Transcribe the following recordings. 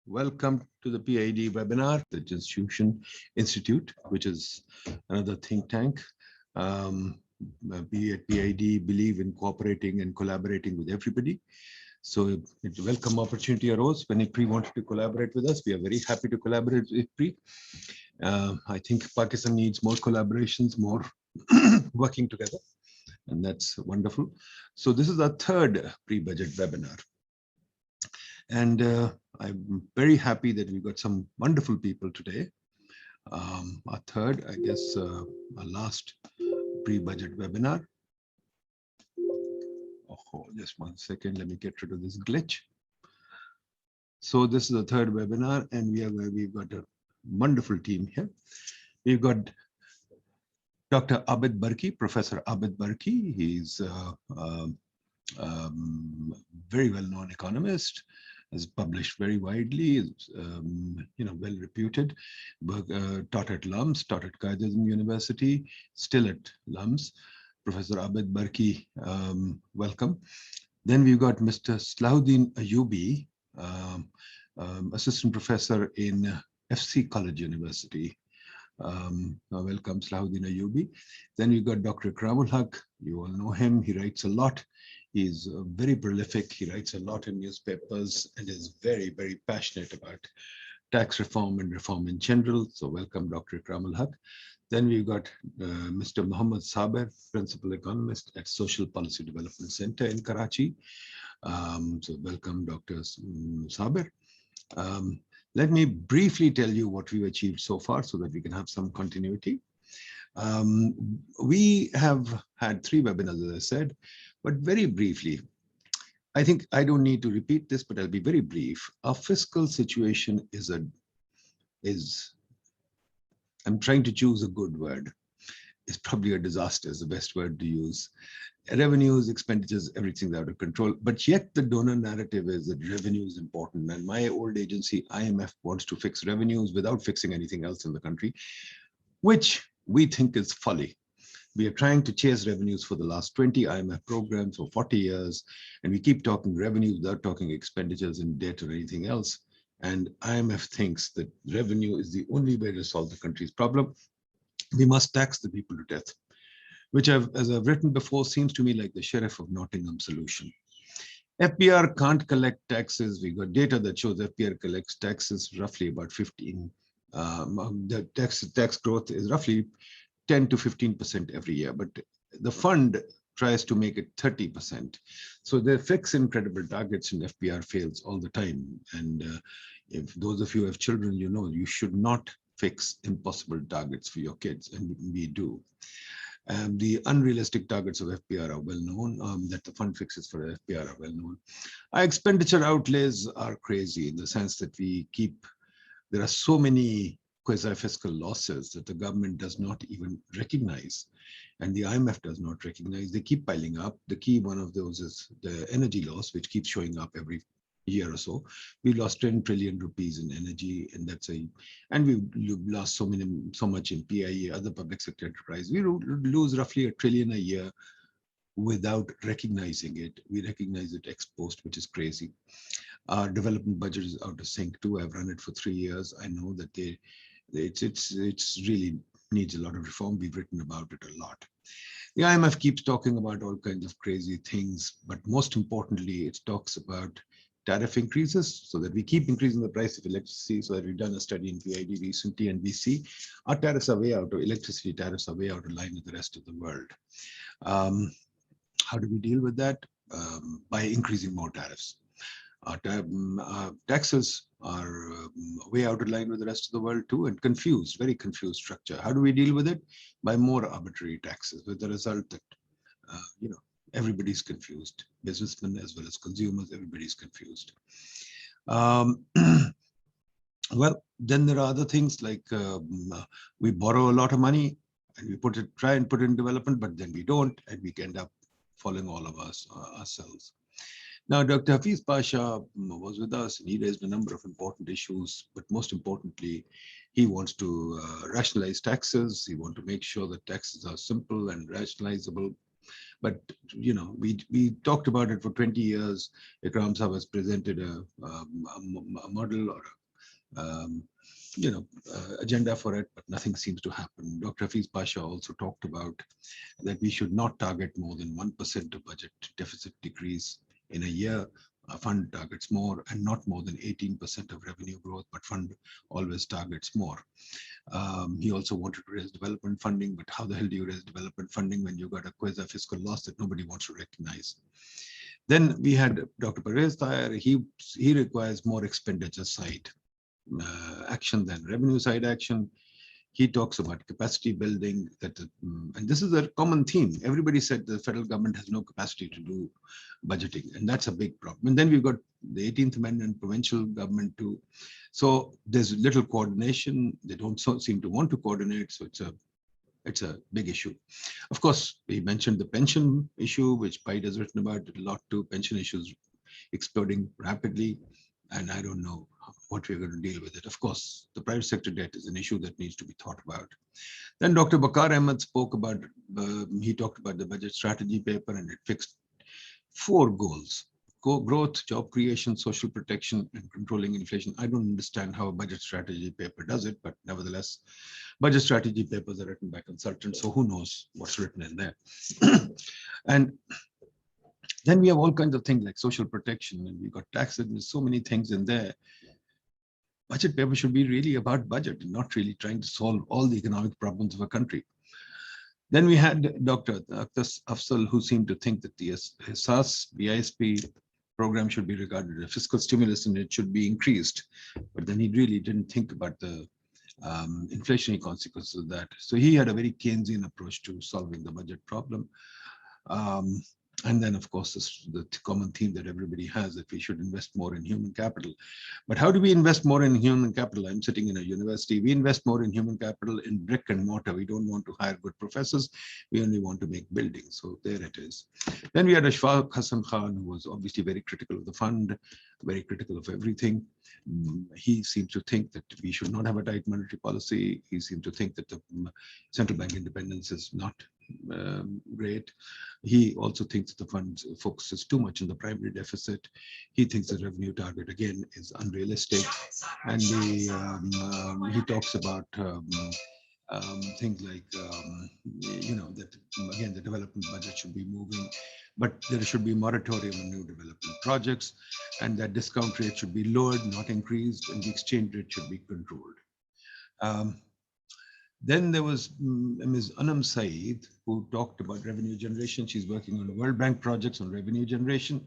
Welcome to the PIDE webinar, the Institute, which is another think tank. We at PIDE believe in cooperating and collaborating with everybody. So it's a welcome opportunity arose when IPRI wanted to collaborate with us. We are very happy to collaborate with IPRI. I think Pakistan needs more collaborations, more working together, and that's wonderful. So this is our third pre-budget webinar. And I'm very happy that we got some wonderful people today. Our third, I guess, our last pre-budget webinar. Oh, just 1 second, let me get rid of this glitch. So this is the third webinar, and we've got a wonderful team here. We've got Dr. Abid Burki, Professor Abid Burki. He's very well-known economist, has published very widely, is well reputed. Taught at LUMS, taught at Qaidism University, still at LUMS. Professor Abid Burki, welcome. Then we've got Mr. Salahuddin Ayyubi, assistant professor in FC College University. Welcome, Salahuddin Ayyubi. Then we've got Dr. Ikramul Haque. You all know him. He writes a lot. He's very prolific. He writes a lot in newspapers and is very, very passionate about tax reform and reform in general. So welcome, Dr. Ikramul Haque. Then we've got Mr. Muhammad Sabir, Principal Economist at Social Policy Development Center in Karachi. So welcome, Dr. Sabir. Let me briefly tell you what we've achieved so far so that we can have some continuity. We have had 3 webinars, as I said, but very briefly, I think I don't need to repeat this, but I'll be very brief. Our fiscal situation is I'm trying to choose a good word. It's probably a disaster is the best word to use. Revenues, expenditures, everything's out of control. But yet the donor narrative is that revenue is important. And my old agency, IMF, wants to fix revenues without fixing anything else in the country, which we think is folly. We are trying to chase revenues for the last 20 IMF programs for 40 years, and we keep talking revenues without talking expenditures and debt or anything else. And IMF thinks that revenue is the only way to solve the country's problem. We must tax the people to death, which as I've written before, seems to me like the Sheriff of Nottingham solution. FPR can't collect taxes. We got data that shows FPR collects taxes roughly about 15. The tax growth is roughly 10 to 15% every year, but the fund tries to make it 30%. So they fix incredible targets and FPR fails all the time. And if those of you who have children, you know, you should not fix impossible targets for your kids, and we do. The unrealistic targets of FPR are well known, that the fund fixes for FPR are well known. Our expenditure outlays are crazy in the sense that there are so many quasi-fiscal losses that the government does not even recognize, and the IMF does not recognize. They keep piling up. The key one of those is the energy loss, which keeps showing up every year or so. We lost 10 trillion rupees in energy, and we've lost so much in PIE, other public sector enterprise. We lose roughly $1 trillion a year without recognizing it. We recognize it ex post, which is crazy. Our development budget is out of sync too. I've run it for 3 years. I know that it's really needs a lot of reform. We've written about it a lot. The IMF keeps talking about all kinds of crazy things, but most importantly, it talks about tariff increases so that we keep increasing the price of electricity. So that we've done a study in PID recently, and we see our tariffs are way out of electricity tariffs are way out of line with the rest of the world. How do we deal with that? By increasing more tariffs. Our taxes are way out of line with the rest of the world too, and confused, very confused structure. How do we deal with it? By more arbitrary taxes, with the result that, everybody's confused. Businessmen as well as consumers, everybody's confused. Well, then there are other things like we borrow a lot of money and we try and put it in development, but then we don't, and we end up falling all of us ourselves. Now, Dr. Hafiz Pasha was with us, and he raised a number of important issues, but most importantly, he wants to rationalize taxes. He wants to make sure that taxes are simple and rationalizable. But we talked about it for 20 years. IKRAM Sahab has presented a model or agenda for it, but nothing seems to happen. Dr. Hafiz Pasha also talked about that we should not target more than 1% of budget deficit decrease in a year. A fund targets more, and not more than 18% of revenue growth, but fund always targets more. He also wanted to raise development funding, but how the hell do you raise development funding when you got a quasi-fiscal loss that nobody wants to recognize? Then we had Dr. Perez Thayer. He requires more expenditure side action than revenue side action. He talks about capacity building, and this is a common theme. Everybody said the federal government has no capacity to do budgeting, and that's a big problem. And then we've got the 18th Amendment, provincial government too. So there's little coordination. They don't seem to want to coordinate. So it's a big issue. Of course, we mentioned the pension issue, which PIDE has written about a lot too. Pension issues exploding rapidly, and I don't know what we're going to deal with it. Of course, the private sector debt is an issue that needs to be thought about. Then Dr. Bakar Ahmed spoke about, he talked about the budget strategy paper, and it fixed 4 goals: growth, job creation, social protection, and controlling inflation. I don't understand how a budget strategy paper does it, but nevertheless, budget strategy papers are written by consultants, so who knows what's written in there. And then we have all kinds of things like social protection, and we've got taxes, and there's so many things in there. Budget paper should be really about budget and not really trying to solve all the economic problems of a country. Then we had Dr. Afzal, who seemed to think that the SAS BISP program should be regarded as a fiscal stimulus and it should be increased. But then he really didn't think about the inflationary consequences of that. So he had a very Keynesian approach to solving the budget problem. And then, of course, the common theme that everybody has, that we should invest more in human capital. But how do we invest more in human capital? I'm sitting in a university. We invest more in human capital in brick and mortar. We don't want to hire good professors. We only want to make buildings. So there it is. Then we had Ashfaq Hassan Khan, who was obviously very critical of the fund, very critical of everything. He seems to think that we should not have a tight monetary policy. He seems to think that the central bank independence is not great. He also thinks the fund focuses too much on the primary deficit. He thinks the revenue target again is unrealistic, and he talks about things like that again the development budget should be moving, but there should be a moratorium on new development projects, and that discount rate should be lowered, not increased, and the exchange rate should be controlled. Then there was Ms. Anam Saeed, who talked about revenue generation. She's working on World Bank projects on revenue generation.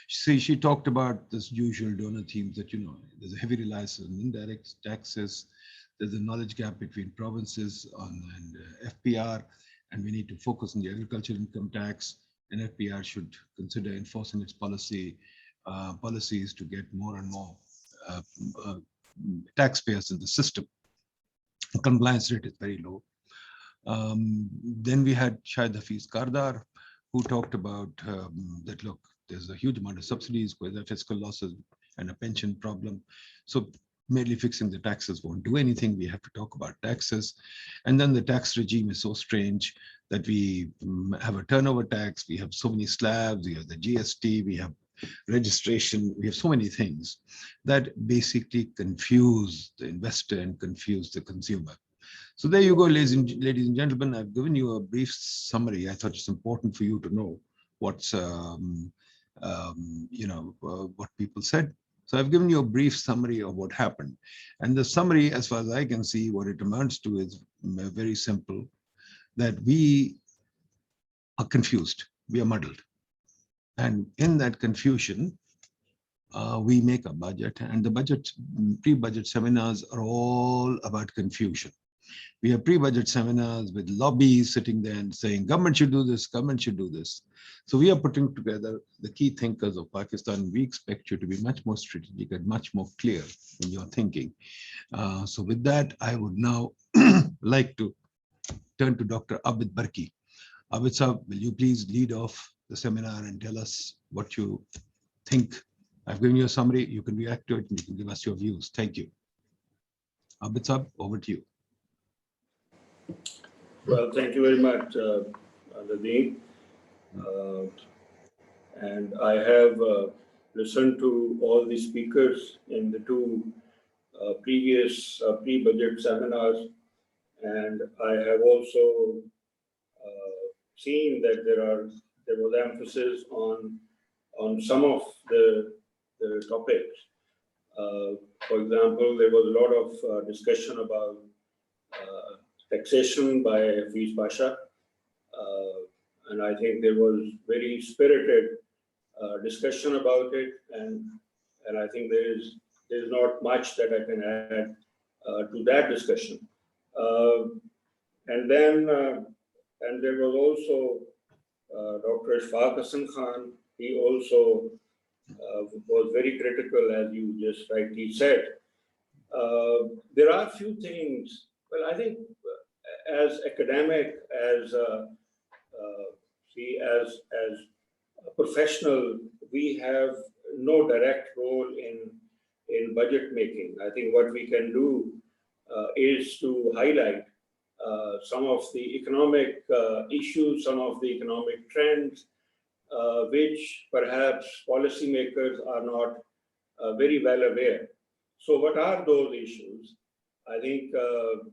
She talked about this usual donor themes that, there's a heavy reliance on indirect taxes. There's a knowledge gap between provinces and FPR, and we need to focus on the agriculture income tax, and FPR should consider enforcing its policies to get more and more taxpayers in the system. Compliance rate is very low. Then we had Shahid Hafiz Kardar, who talked about that, look, there's a huge amount of subsidies, fiscal losses, and a pension problem. So merely fixing the taxes won't do anything. We have to talk about taxes. And then the tax regime is so strange that we have a turnover tax, we have so many slabs, we have the GST, we have registration, we have so many things that basically confuse the investor and confuse the consumer. So there you go, ladies and gentlemen. I've given you a brief summary. I thought it's important for you to know what's what people said. So I've given you a brief summary of what happened, and the summary, as far as I can see, what it amounts to is very simple: that we are confused, we are muddled. And in that confusion, we make a budget, and the pre-budget seminars are all about confusion. We have pre-budget seminars with lobbies sitting there and saying, government should do this, government should do this. So we are putting together the key thinkers of Pakistan. We expect you to be much more strategic and much more clear in your thinking. So with that, I would now like to turn to Dr. Abid Burki. Abid Sahab, will you please lead off the seminar and tell us what you think? I've given you a summary. You can react to it and you can give us your views. Thank you. Abid Sahab, over to you. Well, thank you very much, Nadeem. And I have listened to all the speakers in the two previous pre-budget seminars, and I have also seen that there was emphasis on some of the topics. For example, there was a lot of discussion about taxation by Hafiz Pasha, and I think there was very spirited discussion about it, and I think there's not much that I can add to that discussion. And then and there was also Dr. Ishfaq Hassan Khan. He also was very critical, as you just rightly said. There are a few things. Well, I think as academic, as as a professional, we have no direct role in budget making. I think what we can do is to highlight some of the economic issues, some of the economic trends, which perhaps policymakers are not very well aware. So what are those issues? I think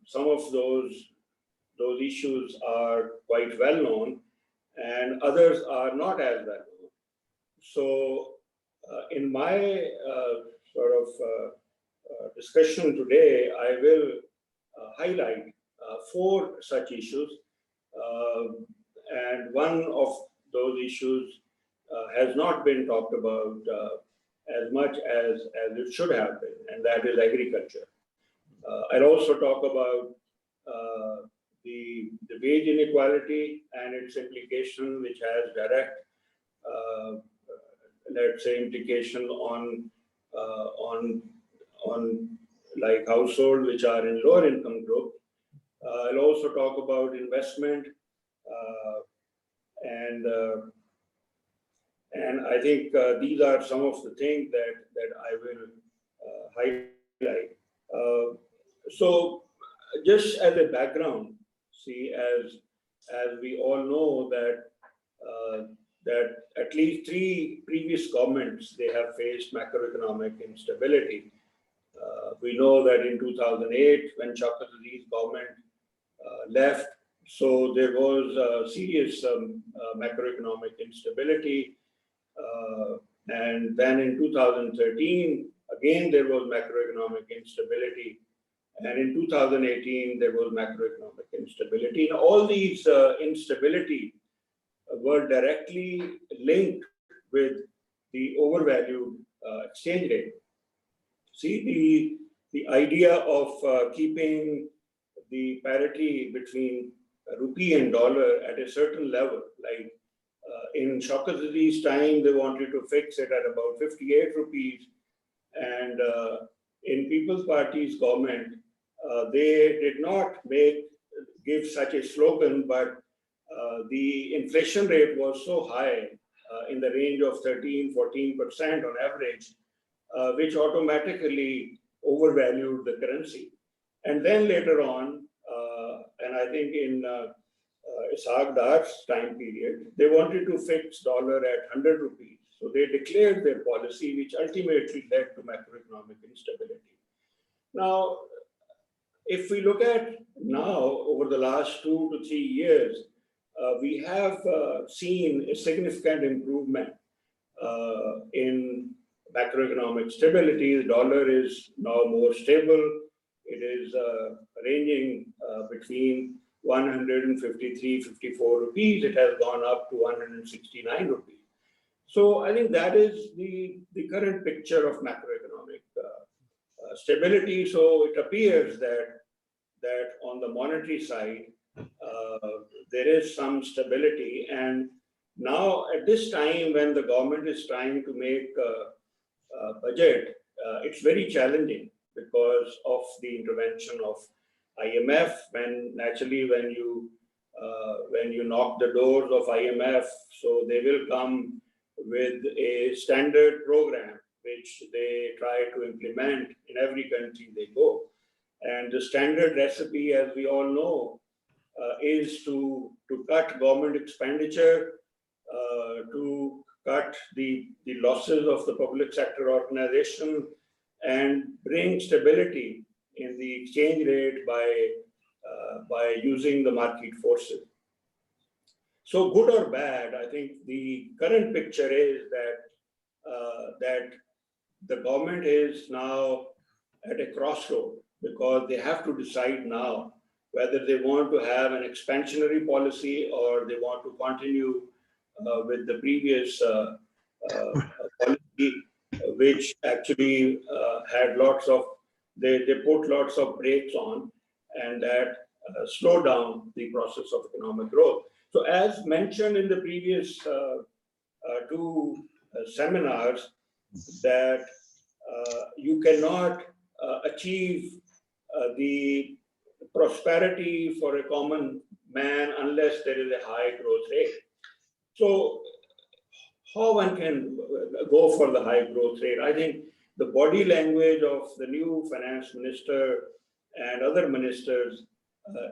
some of those issues are quite well known, and others are not as well known. So in my sort of discussion today, I will highlight 4 such issues, and one of those issues has not been talked about as much as it should have been, and that is agriculture. I'll also talk about the wage inequality and its implication, which has direct, let's say, implication on like households which are in lower income group. I'll also talk about investment, and I think these are some of the things that I will highlight. So just as a background, see, as we all know that at least 3 previous governments, they have faced macroeconomic instability. We know that in 2008, when Shaukat Ali's government left, so there was serious macroeconomic instability. And then in 2013, again, there was macroeconomic instability. And in 2018, there was macroeconomic instability. And all these instability were directly linked with the overvalued exchange rate. See, the idea of keeping the parity between rupee and dollar at a certain level, like in Shaukat Ali's time, they wanted to fix it at about 58 rupees. And in People's Party's government, they did not give such a slogan, but the inflation rate was so high in the range of 13–14% on average, which automatically overvalued the currency. And then later on, and I think in Ishaq Dar's time period, they wanted to fix dollar at 100 rupees. So they declared their policy, which ultimately led to macroeconomic instability. Now, if we look at now, over the last 2 to 3 years, we have seen a significant improvement in macroeconomic stability. The dollar is now more stable. It is ranging between 153–54 rupees. It has gone up to 169 rupees. So I think that is the current picture of macroeconomic stability. So it appears that on the monetary side, there is some stability. And now at this time, when the government is trying to make a budget, it's very challenging because of the intervention of IMF. Naturally, when you knock the doors of IMF, so they will come with a standard program which they try to implement in every country they go. And the standard recipe, as we all know, is to cut government expenditure to cut the losses of the public sector organization and bring stability in the exchange rate by using the market forces. So good or bad, I think the current picture is that the government is now at a crossroad because they have to decide now whether they want to have an expansionary policy or they want to continue with the previous policy, which actually had lots of, they put lots of brakes on, and that slowed down the process of economic growth. So as mentioned in the previous two seminars, that you cannot achieve the prosperity for a common man unless there is a high growth rate. So how one can go for the high growth rate? I think the body language of the new finance minister and other ministers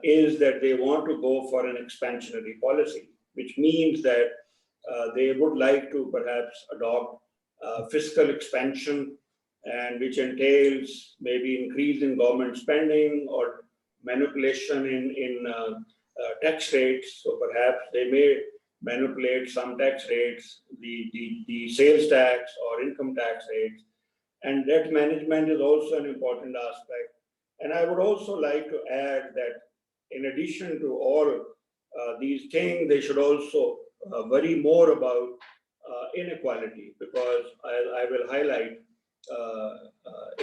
is that they want to go for an expansionary policy, which means that they would like to perhaps adopt fiscal expansion, and which entails maybe increase in government spending or manipulation in tax rates. So perhaps they may manipulate some tax rates, the sales tax or income tax rates, and debt management is also an important aspect. And I would also like to add that in addition to all these things, they should also worry more about inequality, because I will highlight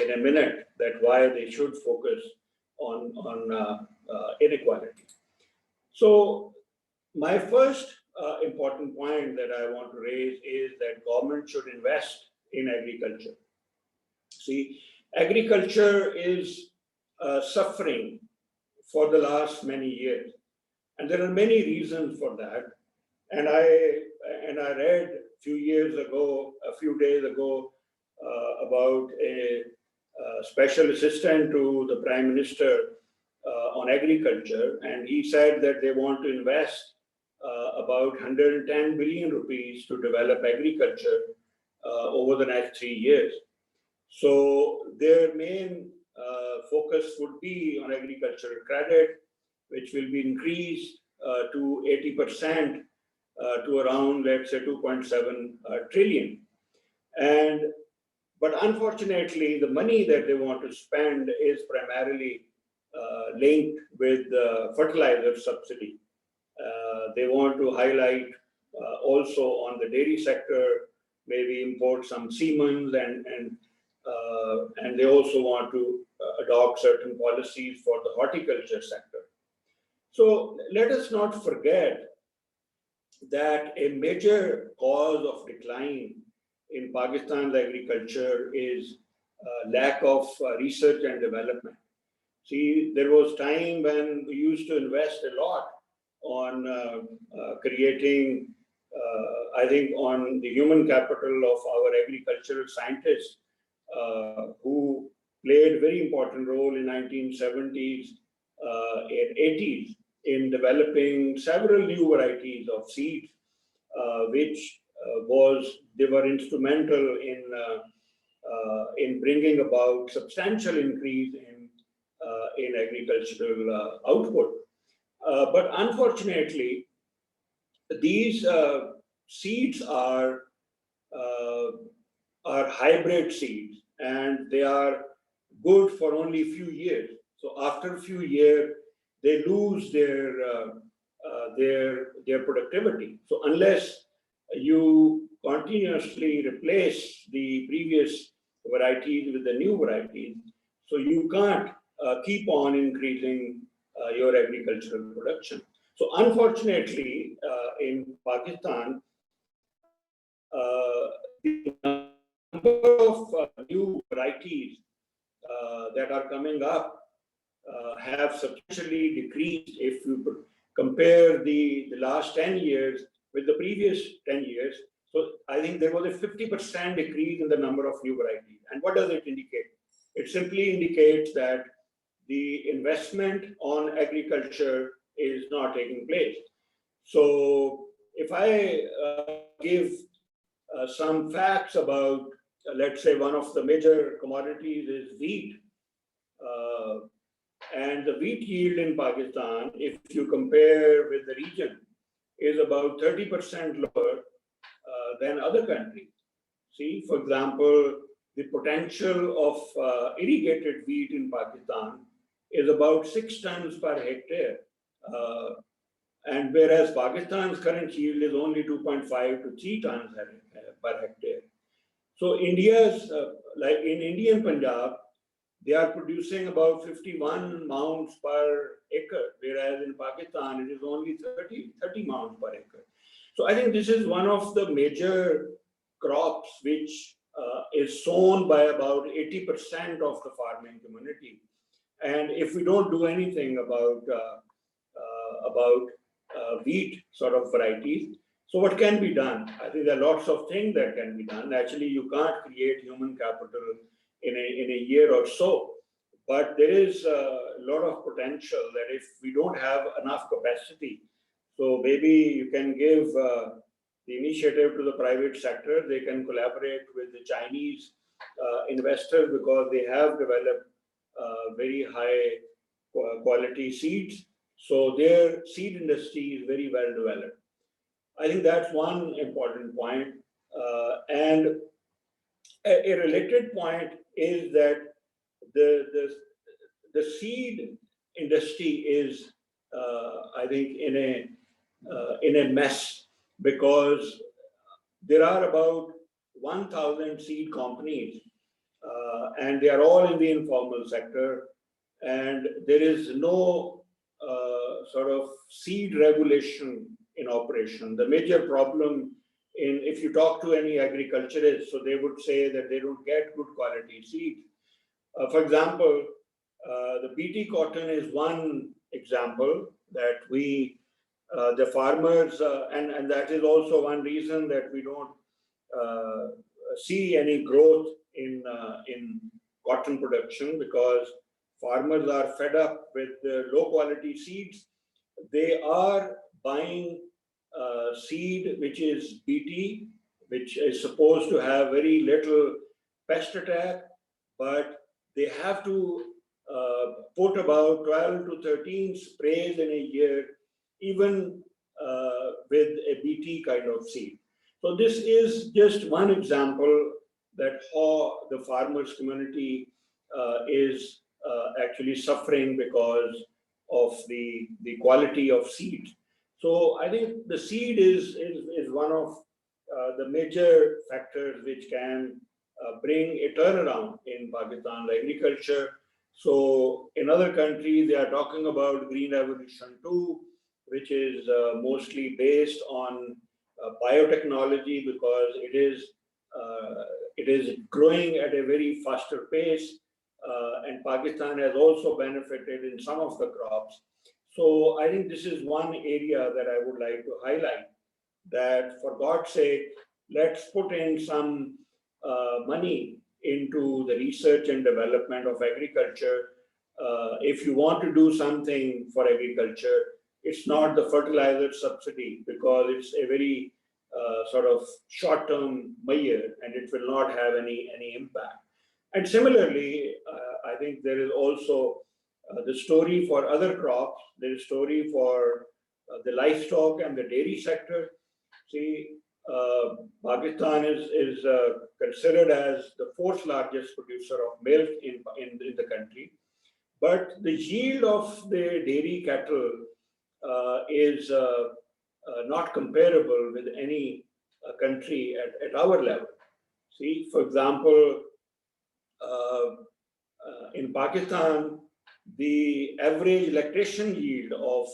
in a minute that why they should focus on inequality. So my first important point that I want to raise is that government should invest in agriculture. See, agriculture is suffering for the last many years, and there are many reasons for that. And I read a few days ago, about a special assistant to the Prime Minister on agriculture, and he said that they want to invest about 110 billion rupees to develop agriculture over the next 3 years. So their main focus would be on agricultural credit, which will be increased to 80% to around, let's say, 2.7 trillion. But unfortunately, the money that they want to spend is primarily linked with the fertilizer subsidy. They want to highlight also on the dairy sector, maybe import some semen, and they also want to adopt certain policies for the horticulture sector. So let us not forget that a major cause of decline in Pakistan's agriculture is lack of research and development. See, there was time when we used to invest a lot on creating, I think, on the human capital of our agricultural scientists, who played a very important role in 1970s and 80s in developing several new varieties of seeds, which they were instrumental in bringing about substantial increase in agricultural output. But unfortunately, these seeds are hybrid seeds, and they are good for only a few years. So after a few years, they lose their productivity. So unless you continuously replace the previous varieties with the new varieties, so you can't keep on increasing your agricultural production. So unfortunately, in Pakistan, the number of new varieties that are coming up have substantially decreased if you compare the last 10 years with the previous 10 years. So I think there was a 50% decrease in the number of new varieties. And what does it indicate? It simply indicates that the investment on agriculture is not taking place. So if I give some facts about, let's say, one of the major commodities is wheat. And the wheat yield in Pakistan, if you compare with the region, is about 30% lower than other countries. See, for example, the potential of irrigated wheat in Pakistan is about 6 tons per hectare. And whereas Pakistan's current yield is only 2.5 to 3 tons per hectare. So India's, like in Indian Punjab, they are producing about 51 mounds per acre, whereas in Pakistan it is only 30 mounds per acre. So I think this is one of the major crops which is sown by about 80% of the farming community. And if we don't do anything about wheat sort of varieties, so what can be done? I think there are lots of things that can be done. Actually, you can't create human capital in a year or so, but there is a lot of potential that if we don't have enough capacity, so maybe you can give the initiative to the private sector. They can collaborate with the Chinese investors because they have developed very high quality seeds. So their seed industry is very well developed. I think that's one important point. And a related point is that the seed industry is, I think, in a mess, because there are about 1,000 seed companies, and they are all in the informal sector, and there is no sort of seed regulation in operation. The major problem if you talk to any agriculturist, so they would say that they don't get good quality seed. For example, the BT cotton is one example that the farmers, and that is also one reason that we don't see any growth in cotton production, because farmers are fed up with the low quality seeds. They are buying seed which is BT, which is supposed to have very little pest attack, but they have to put about 12 to 13 sprays in a year, even with a BT kind of seed. So this is just one example that how the farmers community is actually suffering because of the quality of seed. So I think the seed is one of the major factors which can bring a turnaround in Pakistan's agriculture. So in other countries, they are talking about Green Revolution 2, which is mostly based on biotechnology, because it is growing at a very faster pace, and Pakistan has also benefited in some of the crops. So I think this is one area that I would like to highlight, that for God's sake, let's put in some money into the research and development of agriculture. If you want to do something for agriculture, it's not the fertilizer subsidy, because it's a very sort of short-term measure, and it will not have any impact. And similarly, I think there is also the story for other crops. There is story for the livestock and the dairy sector. See, Pakistan is considered as the 4th largest producer of milk in the country, but the yield of the dairy cattle is not comparable with any country at our level. See, for example, in Pakistan, the average lactation yield of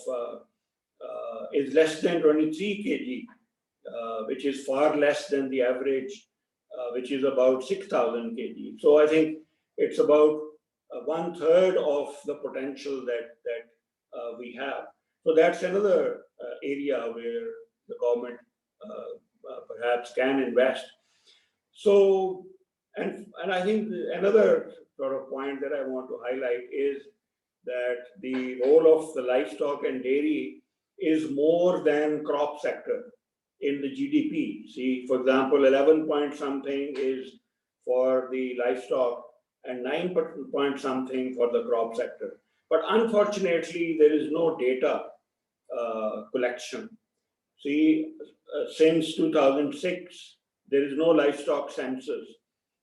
is less than 23 kg, which is far less than the average, which is about 6,000 kg. So I think it's about 1/3 of the potential that we have. So that's another area where the government perhaps can invest. So, and I think another sort of point that I want to highlight is that the role of the livestock and dairy is more than crop sector. in the GDP. See, for example, 11 point something is for the livestock and 9 point something for the crop sector. But unfortunately, there is no data collection. See, since 2006, there is no livestock census.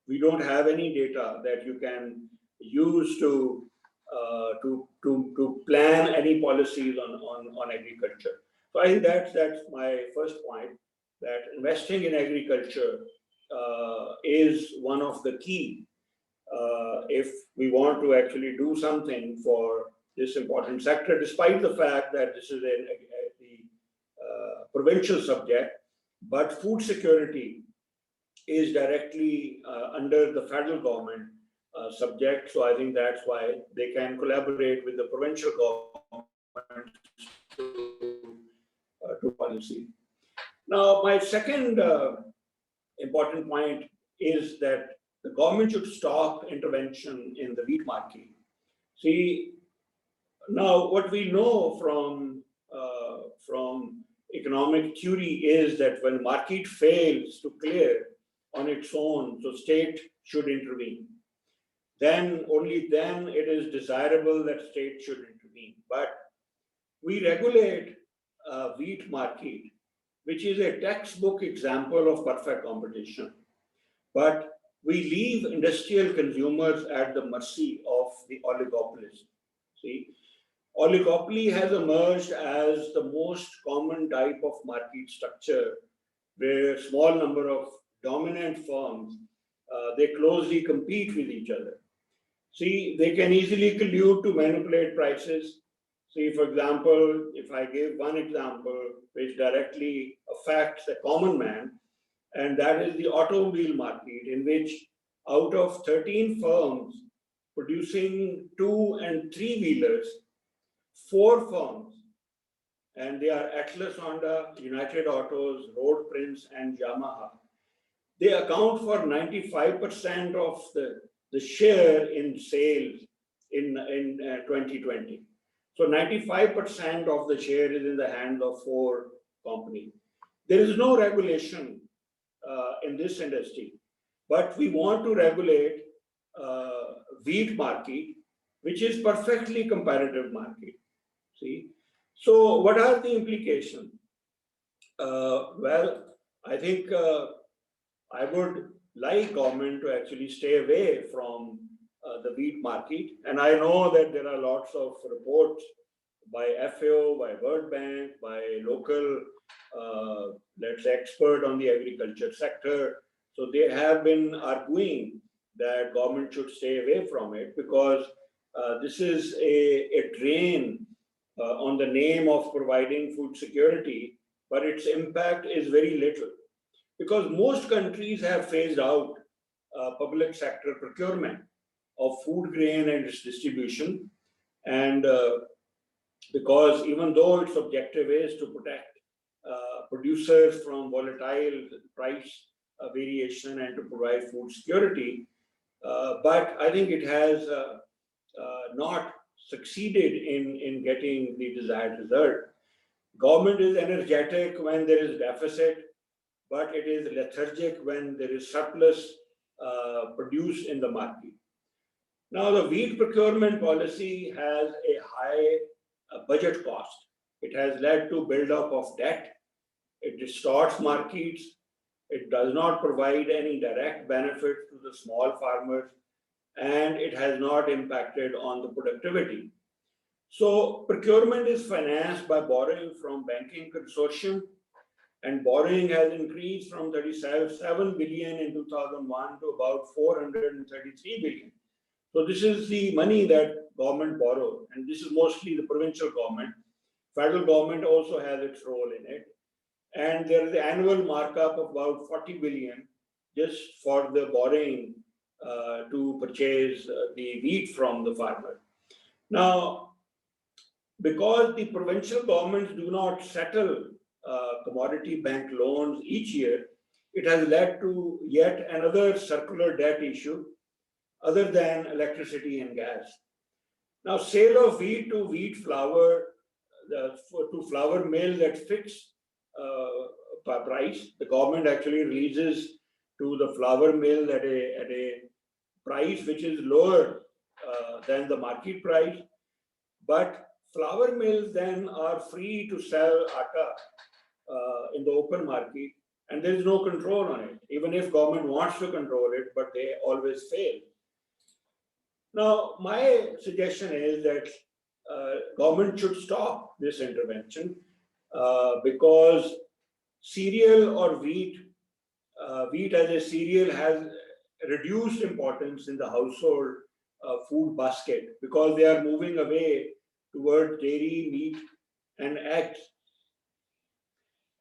We don't have any data that you can use to plan any policies on agriculture. So I think that's my first point, that investing in agriculture is one of the key if we want to actually do something for this important sector, despite the fact that this is the provincial subject, but food security is directly under the federal government subject. So I think that's why they can collaborate with the provincial government to policy. Now, my second important point is that the government should stop intervention in the wheat market. See, now what we know from economic theory is that when market fails to clear on its own, so state should intervene. Then, only then it is desirable that state should intervene. But we regulate wheat market, which is a textbook example of perfect competition. But we leave industrial consumers at the mercy of the oligopolist. See, oligopoly has emerged as the most common type of market structure where a small number of dominant firms, they closely compete with each other. See, they can easily collude to manipulate prices. See, for example, if I give one example which directly affects the common man, and that is the automobile market, in which out of 13 firms producing 2 and 3 wheelers, 4 firms, and they are Atlas Honda, United Autos, Road Prince, and Yamaha, they account for 95% of the share in sales in 2020. So 95% of the share is in the hands of 4 companies. There is no regulation in this industry, but we want to regulate wheat market, which is perfectly comparative market. See, so what are the implications? Well, I think I would like government to actually stay away from the wheat market, and I know that there are lots of reports by FAO, by World Bank, by local, let's say, expert on the agriculture sector. So they have been arguing that government should stay away from it because this is a drain on the name of providing food security, but its impact is very little because most countries have phased out public sector procurement of food grain and its distribution. And because even though its objective is to protect producers from volatile price variation and to provide food security, but I think it has not succeeded in getting the desired result. Government is energetic when there is deficit, but it is lethargic when there is surplus produced in the market. Now, the wheat procurement policy has a high budget cost. It has led to buildup of debt. It distorts markets. It does not provide any direct benefit to the small farmers, and it has not impacted on the productivity. So procurement is financed by borrowing from banking consortium, and borrowing has increased from 37 billion in 2001 to about 433 billion. So this is the money that government borrows, and this is mostly the provincial government. Federal government also has its role in it. And there is the annual markup of about 40 billion just for the borrowing to purchase the wheat from the farmer. Now, because the provincial governments do not settle commodity bank loans each year, it has led to yet another circular debt issue other than electricity and gas. Now, sale of wheat to wheat flour, to flour mills at fixed price. The government actually releases to the flour mill at a price which is lower than the market price. But flour mills then are free to sell atta in the open market, and there is no control on it, even if government wants to control it, but they always fail. Now, my suggestion is that government should stop this intervention because cereal or wheat as a cereal has reduced importance in the household food basket because they are moving away towards dairy, meat, and eggs.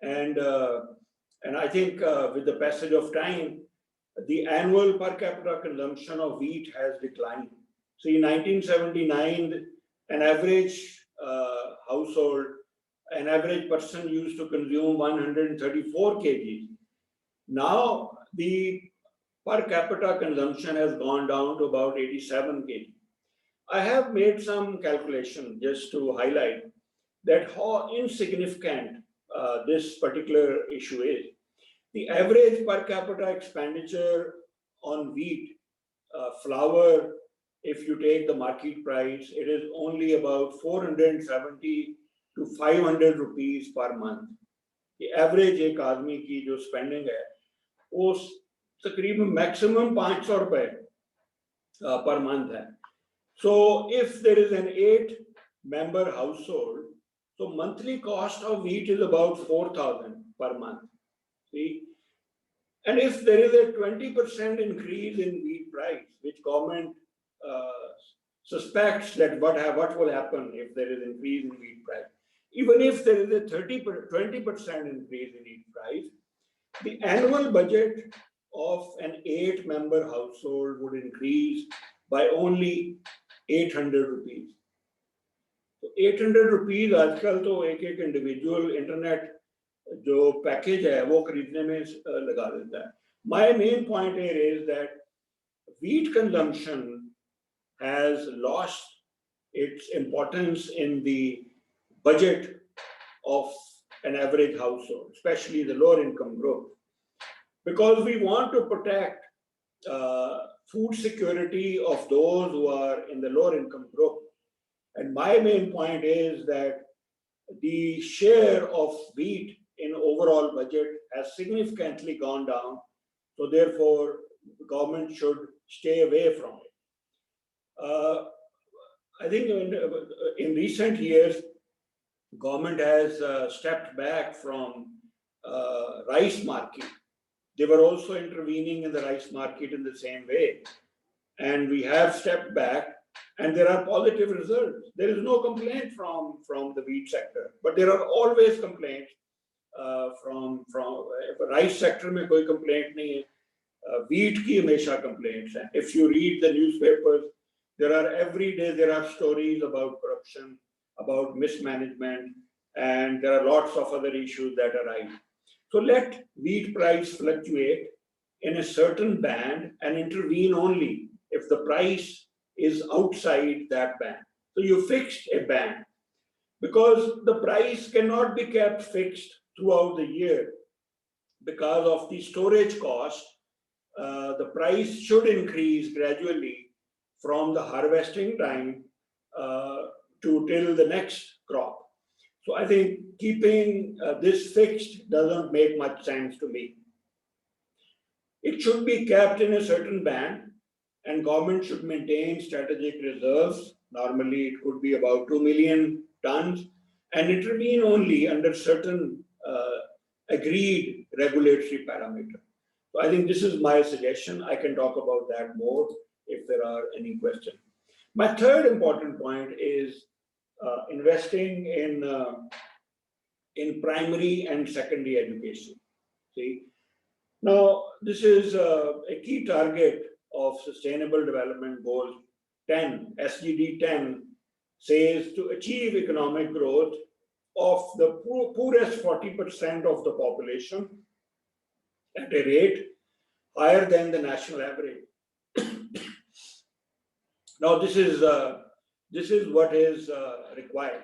And I think with the passage of time, the annual per capita consumption of wheat has declined. So in 1979, an average household, an average person used to consume 134 kg. Now the per capita consumption has gone down to about 87 kg. I have made some calculation just to highlight that how insignificant this particular issue is. The average per capita expenditure on wheat, flour, if you take the market price, it is only about 470 to 500 rupees per month. The average एक आदमी की जो spending है, वो तकरीबन maximum 500 रुपए per month है. So if there is an 8-member household, so monthly cost of wheat is about 4,000 per month. See, and if there is a 20% increase in wheat price, which government suspects that what will happen if there is increase in wheat price, even if there is a 20% increase in wheat price, the annual budget of an 8-member household would increase by only 800 rupees. So 800 rupees आजकल तो एक individual internet जो package है वो खरीदने में लगा देता है. My main point here is that wheat consumption has lost its importance in the budget of an average household, especially the lower income group, because we want to protect food security of those who are in the lower income group. And my main point is that the share of wheat in overall budget has significantly gone down. So therefore, the government should stay away from it. I think in recent years, government has stepped back from rice market. They were also intervening in the rice market in the same way. And we have stepped back and there are positive results. There is no complaint from the wheat sector, but there are always complaints from rice sector में कोई complaint नहीं है. Wheat की हमेशा complaints हैं. If you read the newspapers, every day there are stories about corruption, about mismanagement, and there are lots of other issues that arise. So let wheat price fluctuate in a certain band and intervene only if the price is outside that band. So you fixed a band because the price cannot be kept fixed throughout the year because of the storage cost. The price should increase gradually from the harvesting time to till the next crop. So I think keeping this fixed doesn't make much sense to me. It should be kept in a certain band and government should maintain strategic reserves. Normally it could be about 2 million tons and intervene only under certain agreed regulatory parameter. So I think this is my suggestion. I can talk about that more if there are any questions. My third important point is investing in primary and secondary education. See, now this is a key target of Sustainable Development Goal 10, SDG 10 says to achieve economic growth of the poorest 40% of the population at a rate higher than the national average. Now this is what is required.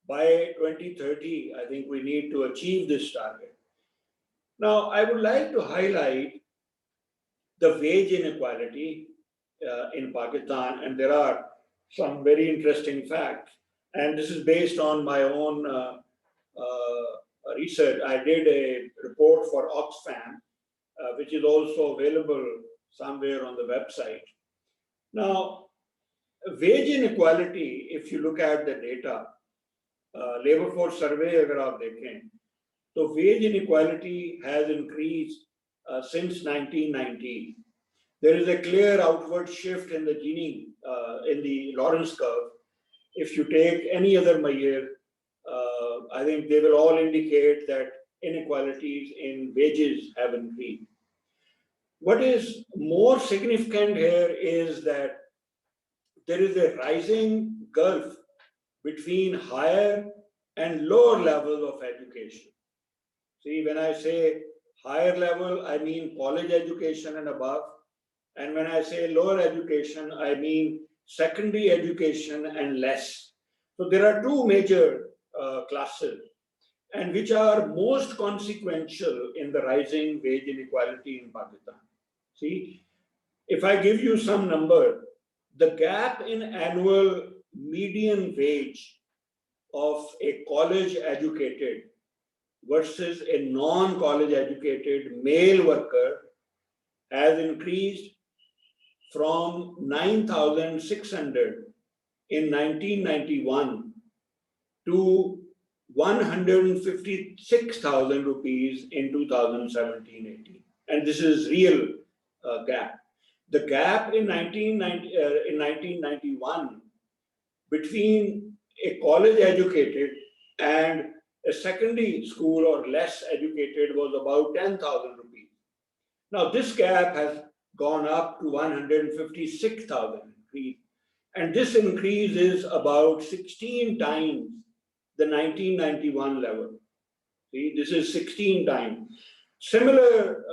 By 2030, I think we need to achieve this target. Now, I would like to highlight the wage inequality in Pakistan, and there are some very interesting facts. And this is based on my own research. I did a report for Oxfam, which is also available somewhere on the website. Now, wage inequality, if you look at the data, labor force survey agar aap dekhein, so wage inequality has increased since 1990. There is a clear outward shift in the Gini, in the Lawrence curve. If you take any other measure, I think they will all indicate that inequalities in wages have increased. What is more significant here is that there is a rising gulf between higher and lower levels of education. See, when I say higher level, I mean college education and above. And when I say lower education, I mean secondary education and less. So there are two major classes, and which are most consequential in the rising wage inequality in Pakistan. See, if I give you some number, the gap in annual median wage of a college educated versus a non-college educated male worker has increased from 9,600 in 1991 to 156,000 rupees in 2017-18. And this is real gap. The gap in 1991 between a college educated and a secondary school or less educated was about 10,000 rupees. Now this gap has gone up to 156,000 increase. And this increase is about 16 times the 1991 level. See, this is 16 times. Similar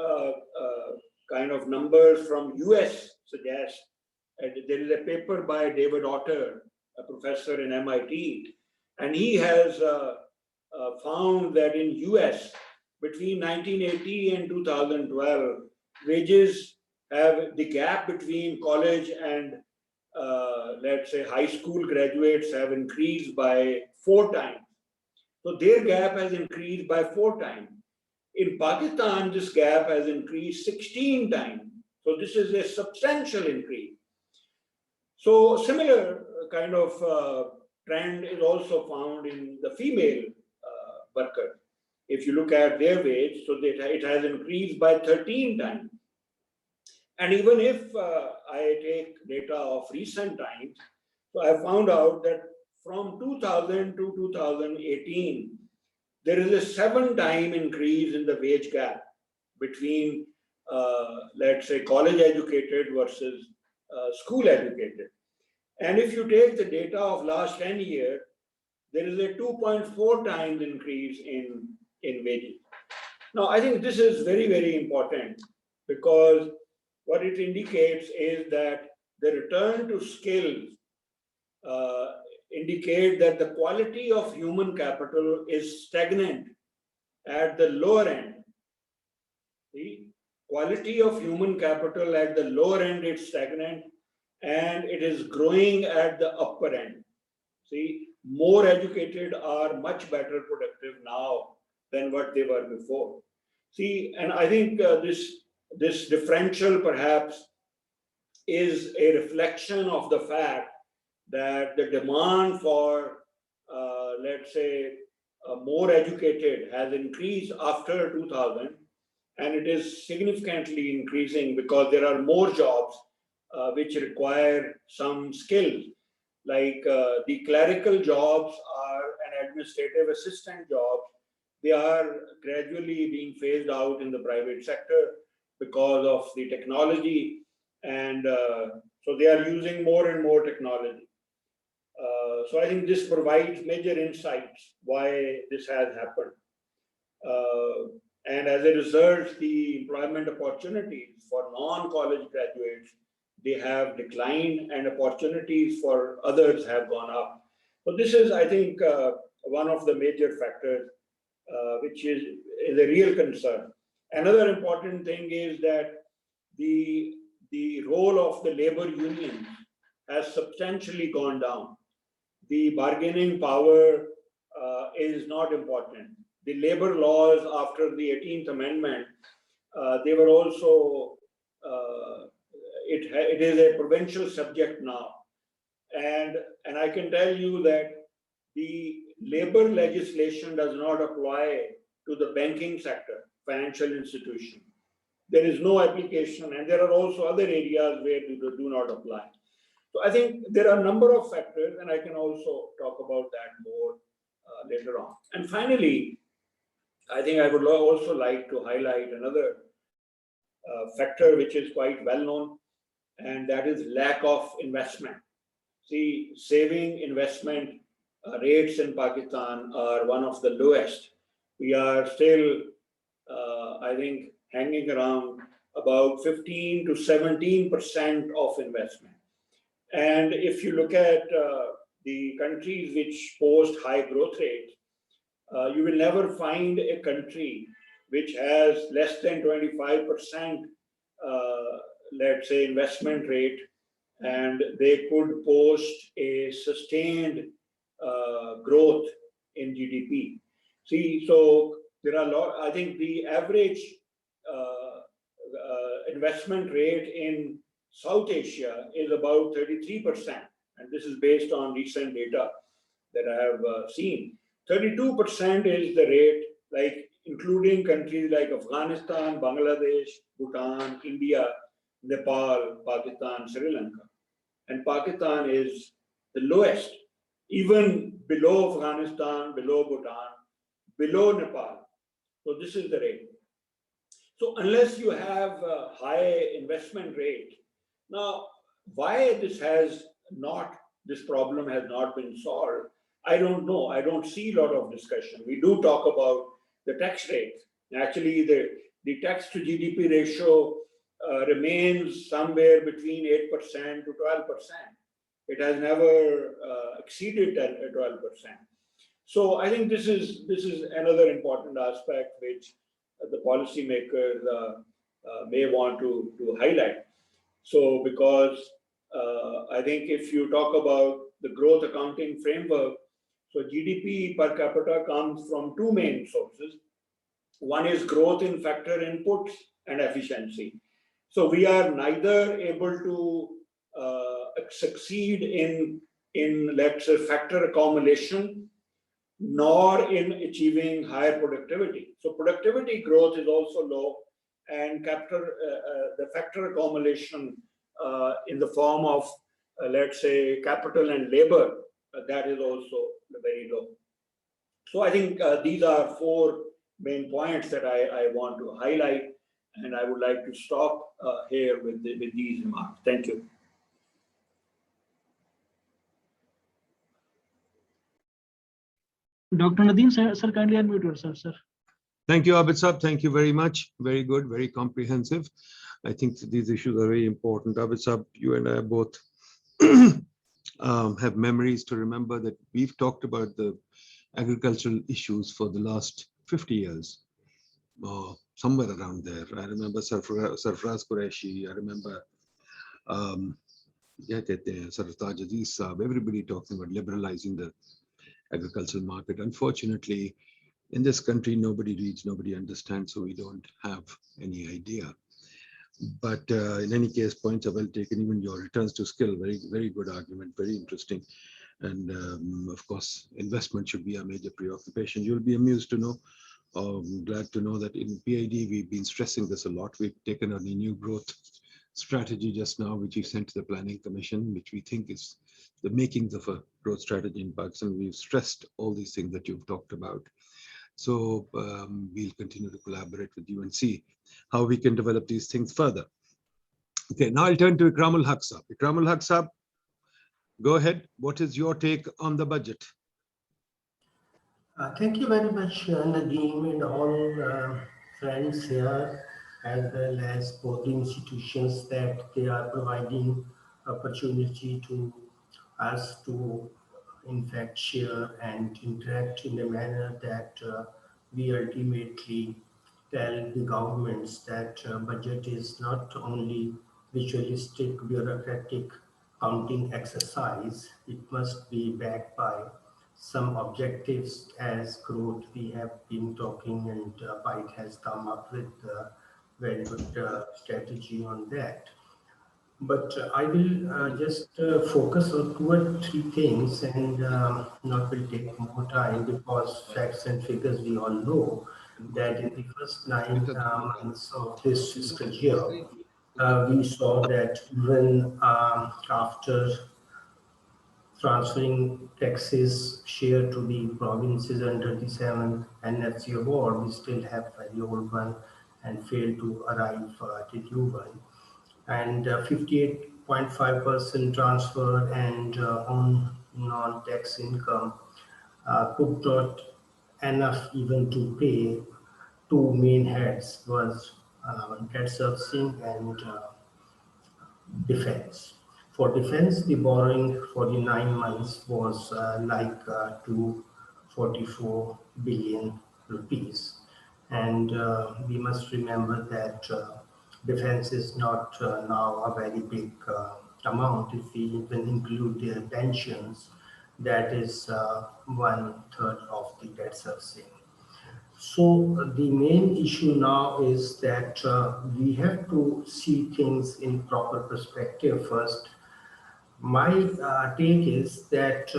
kind of numbers from US suggest, there is a paper by David Otter, a professor in MIT, and he has found that in US, between 1980 and 2012, wages have, the gap between college and let's say high school graduates have increased by 4 times. So their gap has increased by 4 times. In Pakistan, this gap has increased 16 times. So this is a substantial increase. So similar kind of trend is also found in the female worker. If you look at their wage, so that it has increased by 13 times. And even if I take data of recent times, so I found out that from 2000 to 2018, there is a 7-time increase in the wage gap between, let's say, college educated versus school educated. And if you take the data of last 10 years, there is a 2.4 times increase in wages. Now, I think this is very, very important because what it indicates is that the return to skills indicate that the quality of human capital is stagnant at the lower end. The quality of human capital at the lower end is stagnant and it is growing at the upper end. See, more educated are much better productive now than what they were before. See, and I think this differential perhaps is a reflection of the fact that the demand for, let's say, more educated has increased after 2000, and it is significantly increasing because there are more jobs which require some skills. Like the clerical jobs are an administrative assistant jobs. They are gradually being phased out in the private sector because of the technology, and so they are using more and more technology. So I think this provides major insights why this has happened. And as a result, the employment opportunities for non-college graduates, they have declined and opportunities for others have gone up. So this is, I think, one of the major factors which is a real concern. Another important thing is that the role of the labor union has substantially gone down. The bargaining power is not important. The labor laws after the 18th Amendment, they were also, it is a provincial subject now. And I can tell you that the labor legislation does not apply to the banking sector, financial institution. There is no application, and there are also other areas where they do not apply. So I think there are a number of factors, and I can also talk about that more later on. And finally, I think I would also like to highlight another factor which is quite well known, and that is lack of investment. See, saving investment rates in Pakistan are one of the lowest. We are still, I think, hanging around about 15 to 17% of investment. And if you look at the countries which post high growth rates, you will never find a country which has less than 25%, let's say, investment rate, and they could post a sustained growth in GDP. See, so there are a lot, I think the average investment rate in South Asia is about 33%, and this is based on recent data that I have seen. 32% is the rate, like including countries like Afghanistan, Bangladesh, Bhutan, India, Nepal, Pakistan, Sri Lanka. And Pakistan is the lowest, even below Afghanistan, below Bhutan, below Nepal. So this is the rate. So unless you have a high investment rate, now why this problem has not been solved, I don't know. I don't see a lot of discussion. We do talk about the tax rate. Actually, the tax to GDP ratio remains somewhere between 8% to 12%. It has never exceeded 12%. So I think this is another important aspect which the policymakers may want to highlight. So because I think if you talk about the growth accounting framework, so GDP per capita comes from two main sources. One is growth in factor inputs and efficiency. So we are neither able to succeed in let's say factor accumulation, nor in achieving higher productivity. So productivity growth is also low, and the factor accumulation in the form of let's say capital and labor, that is also very low. So I think these are four main points that I want to highlight, and I would like to stop here with these remarks. Thank you. Dr. Nadeem, sir, kindly unmute yourself, sir. Thank you, Abid Sahab. Thank you very much. Very good, very comprehensive. I think these issues are very important. Abid Sahab, you and I both have memories to remember that we've talked about the agricultural issues for the last 50 years, or somewhere around there. I remember Sarfraz Qureshi, I remember Sartaj Aziz Saab, everybody talking about liberalizing the agricultural market. Unfortunately, in this country, nobody reads, nobody understands, so we don't have any idea. But in any case, points are well taken. Even your returns to skill, very, very good argument, very interesting. And of course, investment should be a major preoccupation. You'll be amused to know, glad to know that in PIDE, we've been stressing this a lot. We've taken on a new growth strategy just now, which we sent to the Planning Commission, which we think is the makings of a growth strategy in Pakistan. We've stressed all these things that you've talked about. So we'll continue to collaborate with you and see how we can develop these things further. Okay, now I'll turn to Ikramul Haque Saab. Ikramul Haque Saab, go ahead. What is your take on the budget? Thank you very much, Nadeem, and all friends here, as well as both the institutions that they are providing opportunity to us to, in fact, share and interact in a manner that we ultimately tell the governments that budget is not only ritualistic, bureaucratic counting exercise, it must be backed by some objectives as growth. We have been talking, and PIDE has come up with a very good strategy on that. But I will just focus on 2 or 3 things, and not will take more time, because facts and figures we all know that in the first 9 months of this fiscal year, we saw that even after transferring taxes share to the provinces under the 7th NFC award, we still have very old one and fail to arrive at the new one. And 58.5% transfer and on non-tax income could not enough even to pay 2 main heads, was debt servicing and defense. For defense, the borrowing for the 9 months was like 244 billion rupees. And we must remember that defense is not now a very big amount. If we even include the pensions, that is 1/3 of the debt servicing. So the main issue now is that we have to see things in proper perspective first. My take is that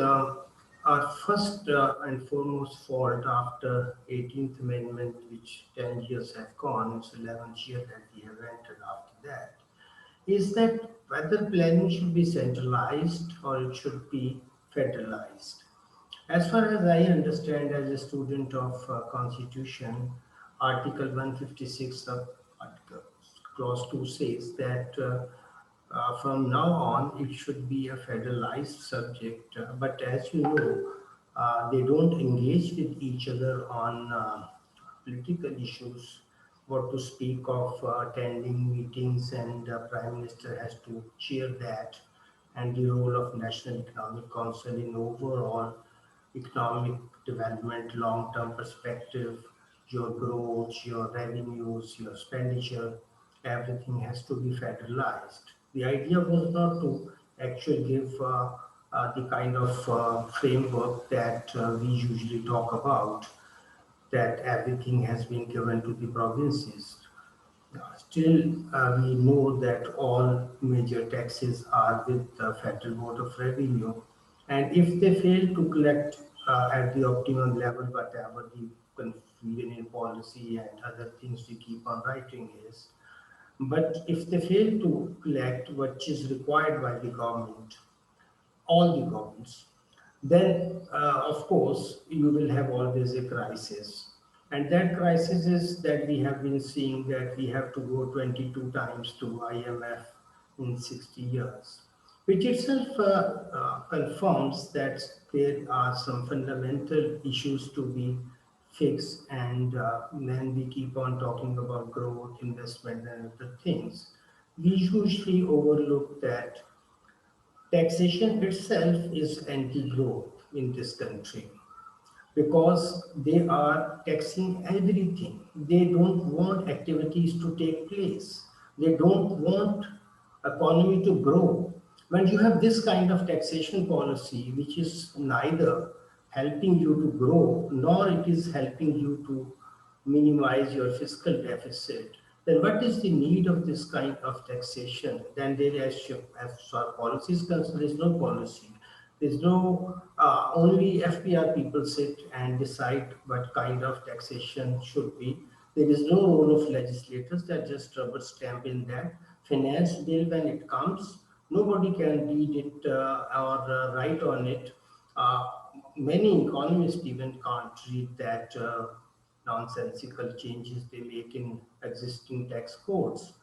our first and foremost fault after 18th Amendment, which 10 years have gone, it's 11th year that we have entered after that, is that whether planning should be centralized or it should be federalized. As far as I understand, as a student of Constitution, Article 156 of Article Clause 2 says that from now on, it should be a federalized subject. But as you know, they don't engage with each other on political issues. What to speak of attending meetings, and Prime Minister has to chair that, and the role of National Economic Council in overall economic development, long-term perspective, your growth, your revenues, your expenditure, everything has to be federalized. The idea was not to actually give the kind of framework that we usually talk about, that everything has been given to the provinces. Still, we know that all major taxes are with the Federal Board of Revenue, and if they fail to collect at the optimum level, whatever the confusion in policy and other things we keep on writing is, but if they fail to collect what is required by the government, all the governments, then of course you will have always a crisis. And that crisis is that we have been seeing that we have to go 22 times to IMF in 60 years, which itself confirms that there are some fundamental issues to be fixed. And then we keep on talking about growth, investment, and other things. We usually overlook that taxation itself is anti-growth in this country, because they are taxing everything. They don't want activities to take place. They don't want economy to grow. When you have this kind of taxation policy, which is neither helping you to grow, nor it is helping you to minimize your fiscal deficit, then what is the need of this kind of taxation? Then there is, as far policies concerned, there is no policy. There's no, only FPR people sit and decide what kind of taxation should be. There is no role of legislators, that just rubber stamp in that. Finance bill, when it comes, nobody can read it or write on it. Many economists even can't read that nonsensical changes they make in existing tax codes.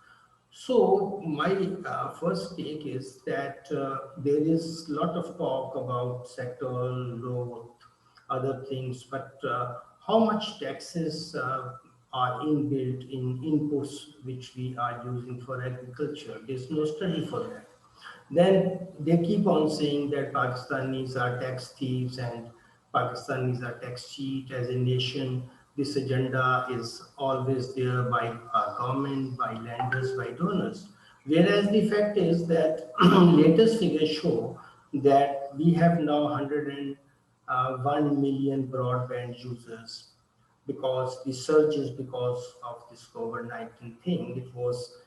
So my first take is that there is a lot of talk about sectoral growth, other things, but how much taxes are inbuilt in inputs which we are using for agriculture? There's no study for that. Then they keep on saying that Pakistanis are tax thieves and Pakistanis are tax cheat as a nation. this agenda is always there by government, by lenders, by donors. Whereas the fact is that latest figures show that we have now 101 million broadband users, because the surge is because of this COVID-19 thing. It was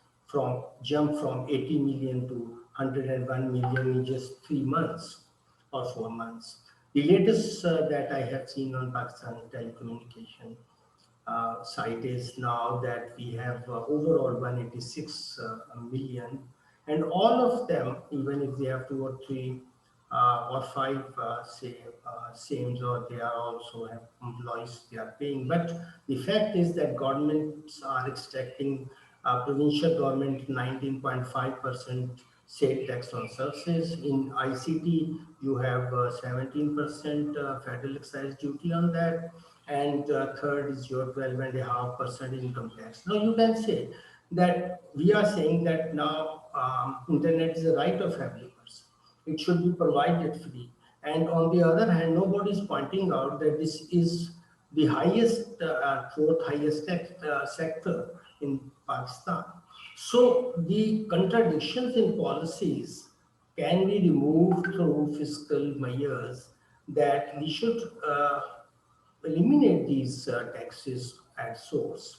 jumped from 80 million to 101 million in just 3 months or 4 months. The latest that I have seen on Pakistan telecommunication site is now that we have overall 186 million, and all of them, even if they have 2 or 3 or 5 SIMs, or they are also have employees they are paying. But the fact is that governments are extracting, provincial government 19.5% state tax on services. In ICT, you have 17% federal excise duty on that, and third is your 12.5% income tax. Now you can say that we are saying that now internet is a right of every person. It should be provided free. And on the other hand, nobody is pointing out that this is the highest, fourth highest sector in Pakistan. So the contradictions in policies can be removed through fiscal measures, that we should eliminate these taxes at source.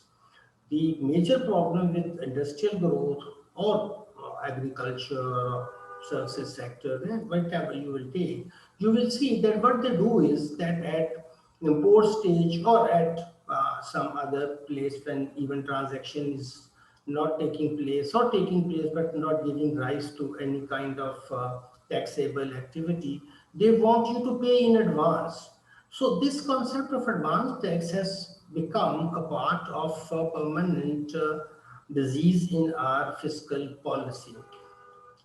The major problem with industrial growth or agriculture or services sector, whatever you will take, you will see that what they do is that at import stage or at some other place, when even transaction is not taking place or taking place but not giving rise to any kind of taxable activity, they want you to pay in advance. So this concept of advance tax has become a part of a permanent disease in our fiscal policy.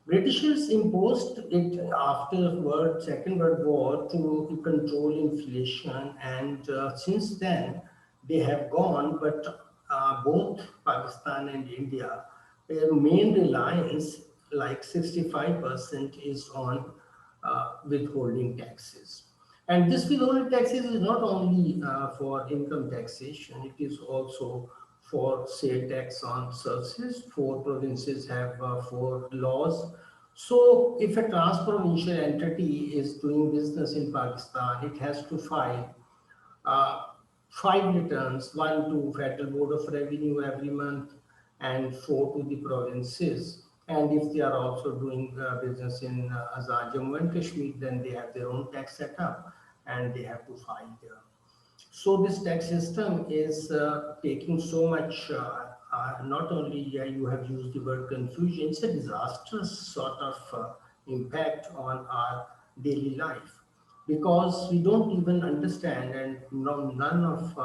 Britishers imposed it after Second World War to control inflation, and since then they have gone. But both Pakistan and India, their main reliance, like 65%, is on withholding taxes. And this withholding taxes is not only for income taxation; it is also for sale tax on services. 4 provinces have 4 laws. So if a trans-provincial entity is doing business in Pakistan, it has to file uh, 5 returns, 1 to Federal Board of Revenue every month and 4 to the provinces. And if they are also doing business in Azad Jammu and Kashmir, then they have their own tax setup and they have to file there. So this tax system is taking so much, not only you have used the word confusion, it's a disastrous sort of impact on our daily life, because we don't even understand, and none of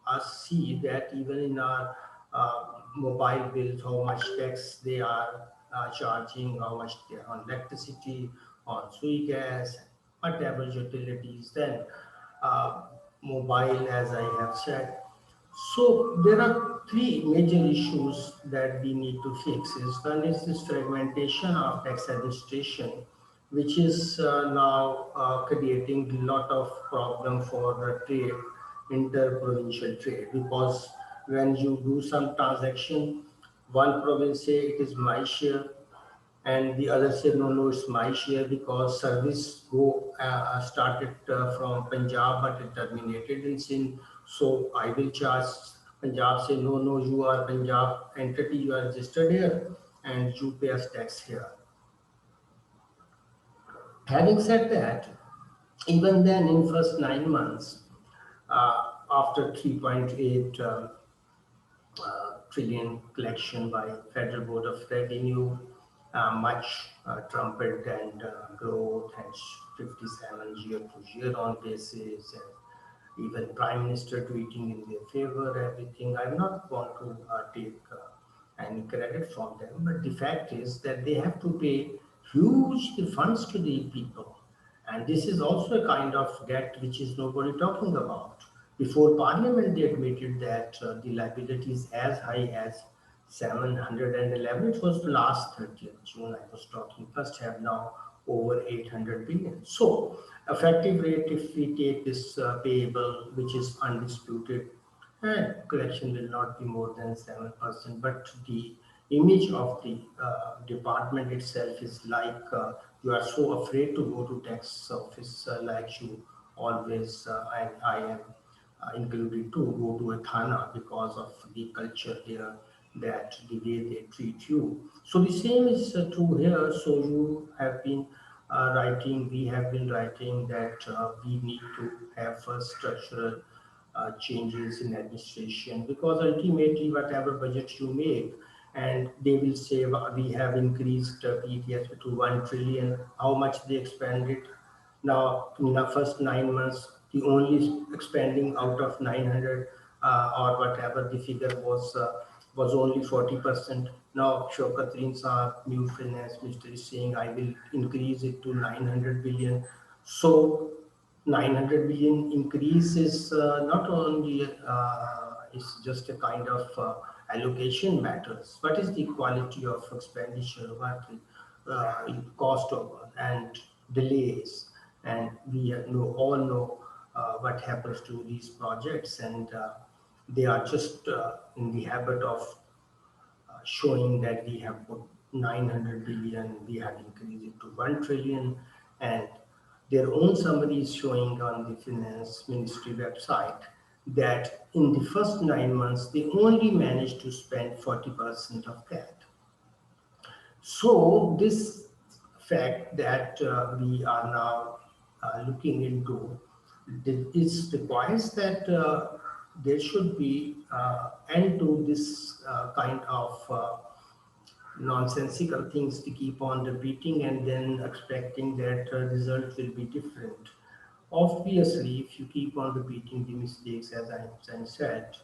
us see that even in our mobile bills, how much tax they are charging, how much they are on electricity, on sui gas, whatever utilities, then uh, mobile, as I have said. So there are 3 major issues that we need to fix. One is this fragmentation of tax administration, which is now creating a lot of problem for the trade, inter-provincial trade, because when you do some transaction, one province say it is my share, and the other said no, it's my share, because service started from Punjab but it terminated in Sindh, so I will charge. Punjab say no, you are Punjab entity, you are registered here and you pay us tax here. Having said that, even then in first 9 months, after 3.8 trillion collection by Federal Board of Revenue, much trumpet and growth, and 57 year-to-year on basis, and even Prime Minister tweeting in their favor, everything. I will not want to take any credit from them, but the fact is that they have to pay huge funds to the people. And this is also a kind of debt which is nobody talking about. Before Parliament, they admitted that the liability is as high as 711. It was last 30th June I was talking. First have now over 800 billion. So effective rate, if we take this payable, which is undisputed, and collection will not be more than 7%, but the image of the department itself is like you are so afraid to go to tax office, like you always, and I am included to go to a thana because of the culture there, that the way they treat you. So the same is true here. So you have been we have been writing that we need to have first structural changes in administration, because ultimately whatever budget you make, and they will say we have increased PTS to 1 trillion, how much they expanded. Now in the first 9 months, the only expanding out of 900 or whatever the figure was only 40%. Now Shaukat Saab, new finance minister, is saying I will increase it to 900 billion. So 900 billion increase is not only is just a kind of allocation matters. What is the quality of expenditure? What cost of and delays? And we all know what happens to these projects, and they are just in the habit of showing that we have put 900 billion, we have increased it to 1 trillion, and their own summary is showing on the finance ministry website that in the first 9 months, they only managed to spend 40% of that. So this fact that we are now looking into, it requires that there should be end to this kind of nonsensical things to keep on repeating and then expecting that result will be different. Obviously, if you keep on repeating the mistakes, as I said,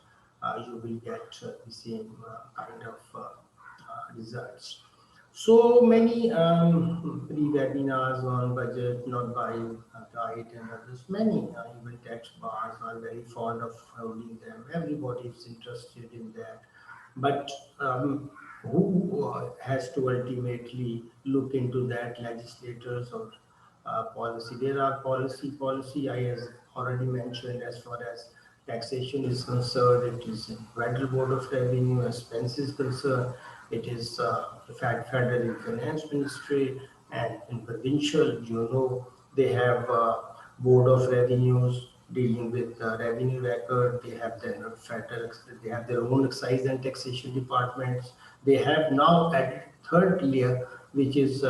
you will get the same kind of results. So many pre-webinars on budget, not by PIDE and others. Many even tax bars are very fond of holding them. Everybody is interested in that. But who has to ultimately look into that? Legislators or policy? There are policy. I have already mentioned, as far as taxation is concerned, it is Federal Board of Revenue. As expense is concerned, it is the Federal Finance Ministry, and in provincial, they have Board of Revenues dealing with revenue record. They have they have their own excise and taxation departments. They have now added third layer, which is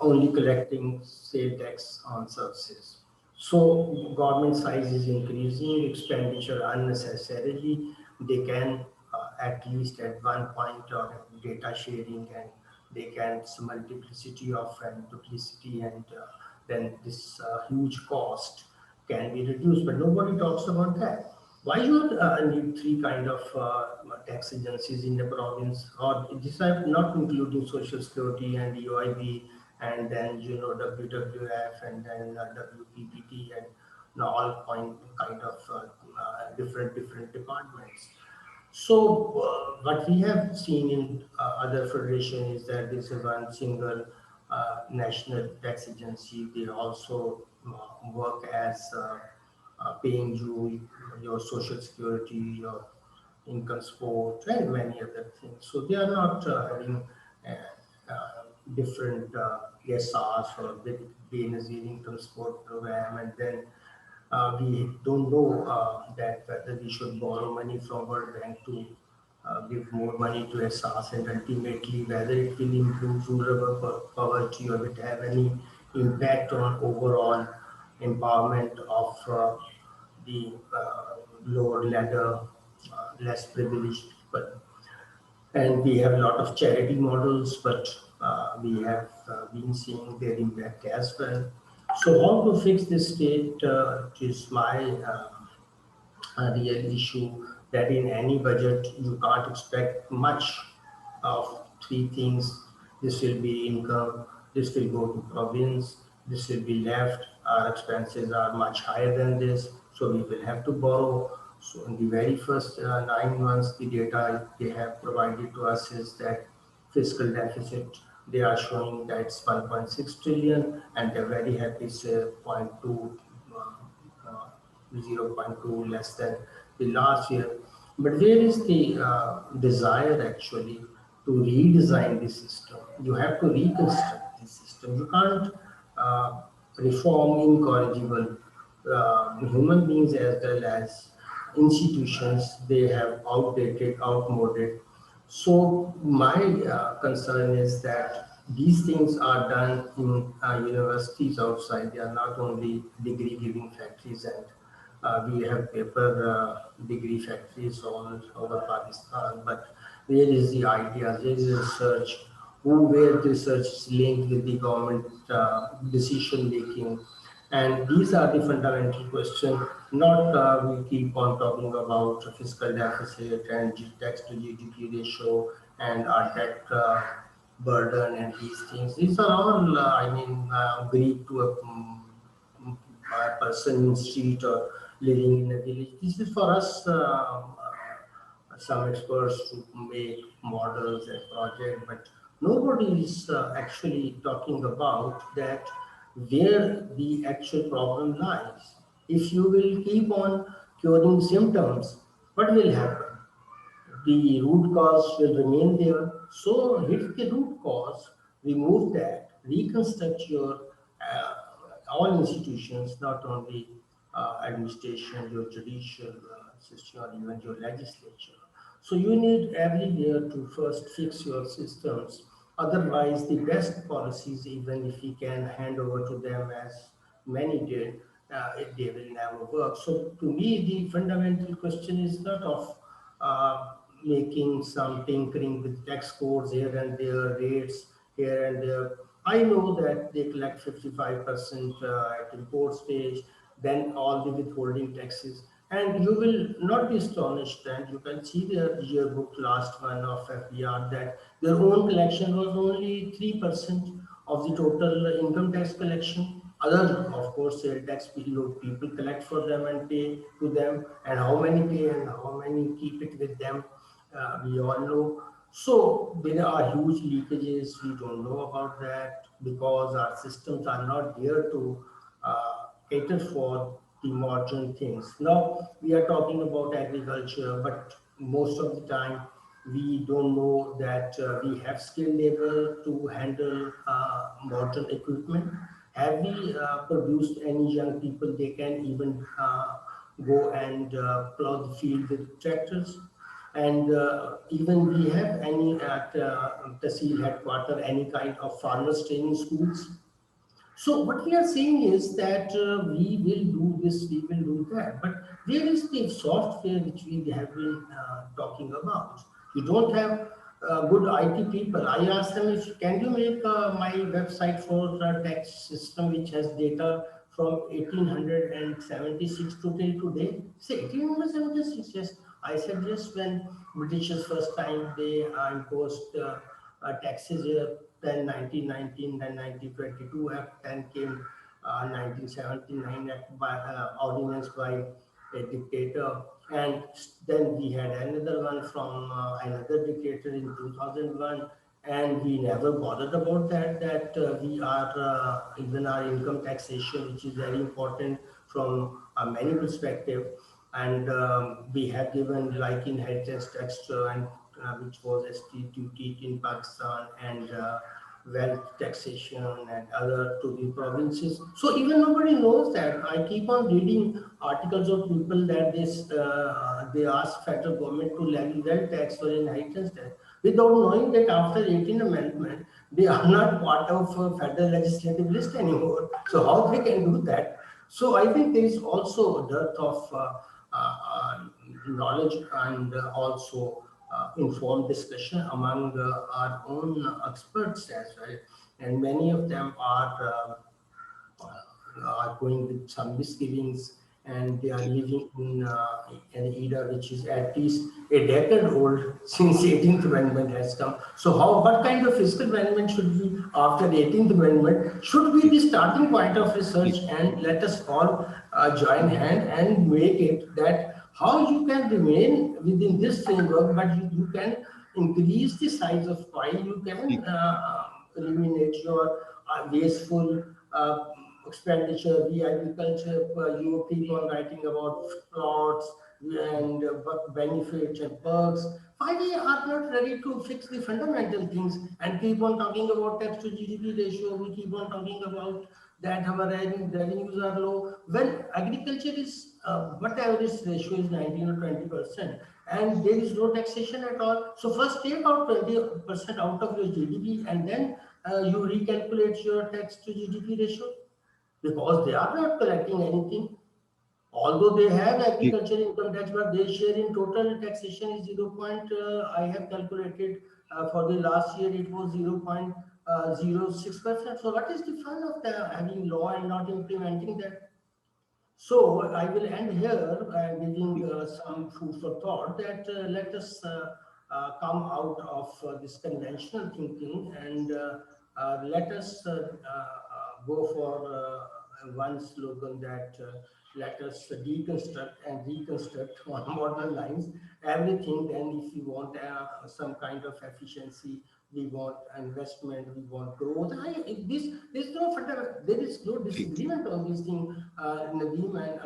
only collecting sale tax on services. So government size is increasing, expenditure unnecessarily. They can at least at one point or data sharing, and they can multiplicity of and duplicity, and then this huge cost can be reduced. But nobody talks about that. Why you need three kind of tax agencies in the province? Or this I'm not including Social Security and UIB, and then WWF, and then WPPT, and all kind of different departments. So what we have seen in other federations is that this is one single national tax agency. They also work as paying you your social security, your income support, and many other things. So they are not having different SRs or Benazir income support program, and then we don't know that whether we should borrow money from World Bank to give more money to SRs, and ultimately whether it will improve rural poverty or it have any impact on overall empowerment of the lower ladder, less privileged people. And we have a lot of charity models, but we have been seeing their impact as well. So how to fix this state is my real issue, that in any budget you can't expect much of three things. This will be income, this will go to province, this will be left. Our expenses are much higher than this, so we will have to borrow. So in the very first 9 months, the data they have provided to us is that fiscal deficit they are showing that it's 1.6 trillion, and they're very happy it's 0.2 less than the last year. But where is the desire actually to redesign the system? You have to reconstruct the system. You can't reform incorrigible human beings as well as institutions. They have outdated, outmoded. So my concern is that these things are done in universities outside. They are not only degree-giving factories, and we have paper degree factories all over Pakistan. But where is the ideas? Where is the research? Where the research is linked with the government decision making? And these are the fundamental questions. Not we keep on talking about fiscal deficit and tax to GDP ratio and our debt burden and these things. These are all, Greek to a person in the street or living in a village. This is for us, some experts to make models and projects, but nobody is actually talking about that where the actual problem lies. If you will keep on curing symptoms, what will happen? The root cause will remain there. So hit the root cause, remove that, reconstruct your all institutions, not only administration, your judicial system, or even your legislature. So you need everywhere to first fix your systems. Otherwise, the best policies, even if we can hand over to them as many did, they will never work. So to me, the fundamental question is not of making some tinkering with tax codes here and there, rates here and there. I know that they collect 55% at import stage, then all the withholding taxes. And you will not be astonished, and you can see their yearbook, last one of FBR, that their own collection was only 3% of the total income tax collection. Other, of course, sale tax people collect for them and pay to them, and how many pay and how many keep it with them, we all know. So there are huge leakages. We don't know about that because our systems are not there to cater for the modern things. Now we are talking about agriculture, but most of the time we don't know that we have skilled labor to handle modern equipment. Have we produced any young people? They can even go and plow the field with tractors. And even we have any at Tehsil headquarters, any kind of farmers training schools. So what we are saying is that we will do this, we will do that. But where is the software which we have been talking about? You don't have good IT people. I asked them, if can you make my website for the tax system which has data from 1876 to till today? Say 1876, yes. I said yes, when Britishers first time they imposed taxes here, then 1919, then 1922 Act, then came 1979 Act by ordinance by a dictator, and then we had another one from another dictator in 2001, and we never bothered about that we are even our income taxation, which is very important from many perspectives. And we have given, like inheritance tax and which was instituted in Pakistan, and wealth taxation and other to the provinces. So even nobody knows that. I keep on reading articles of people that they ask federal government to levy wealth tax or inheritance tax without knowing that after 18th Amendment, they are not part of federal legislative list anymore. So how they can do that? So I think there is also a dearth of knowledge and also informed discussion among our own experts as well, and many of them are going with some misgivings, and they are living in an era which is at least a decade old since 18th Amendment has come. So what kind of fiscal amendment should be after the 18th Amendment should be the starting point of research, and let us all join hand and make it that how you can remain within this framework, but you can increase the size of pie, you can eliminate your wasteful expenditure, the agriculture, you keep on writing about plots and benefits and perks. Why we are not ready to fix the fundamental things and keep on talking about tax to GDP ratio? We keep on talking about that our revenues are low. When agriculture is, whatever its ratio is 19 or 20%, and there is no taxation at all. So first take out 20% out of your GDP and then you recalculate your tax to GDP ratio, because they are not collecting anything. Although they have agriculture income tax, but their share in total taxation is 0. I have calculated for the last year it was 0.06%. So what is the fun of having law and not implementing that? So I will end here by giving some food for thought that let us come out of this conventional thinking and let us go for one slogan that let us deconstruct and reconstruct on modern lines everything. Then if you want some kind of efficiency, we want investment, we want growth. There's no there is no disagreement on this thing, Nadeem and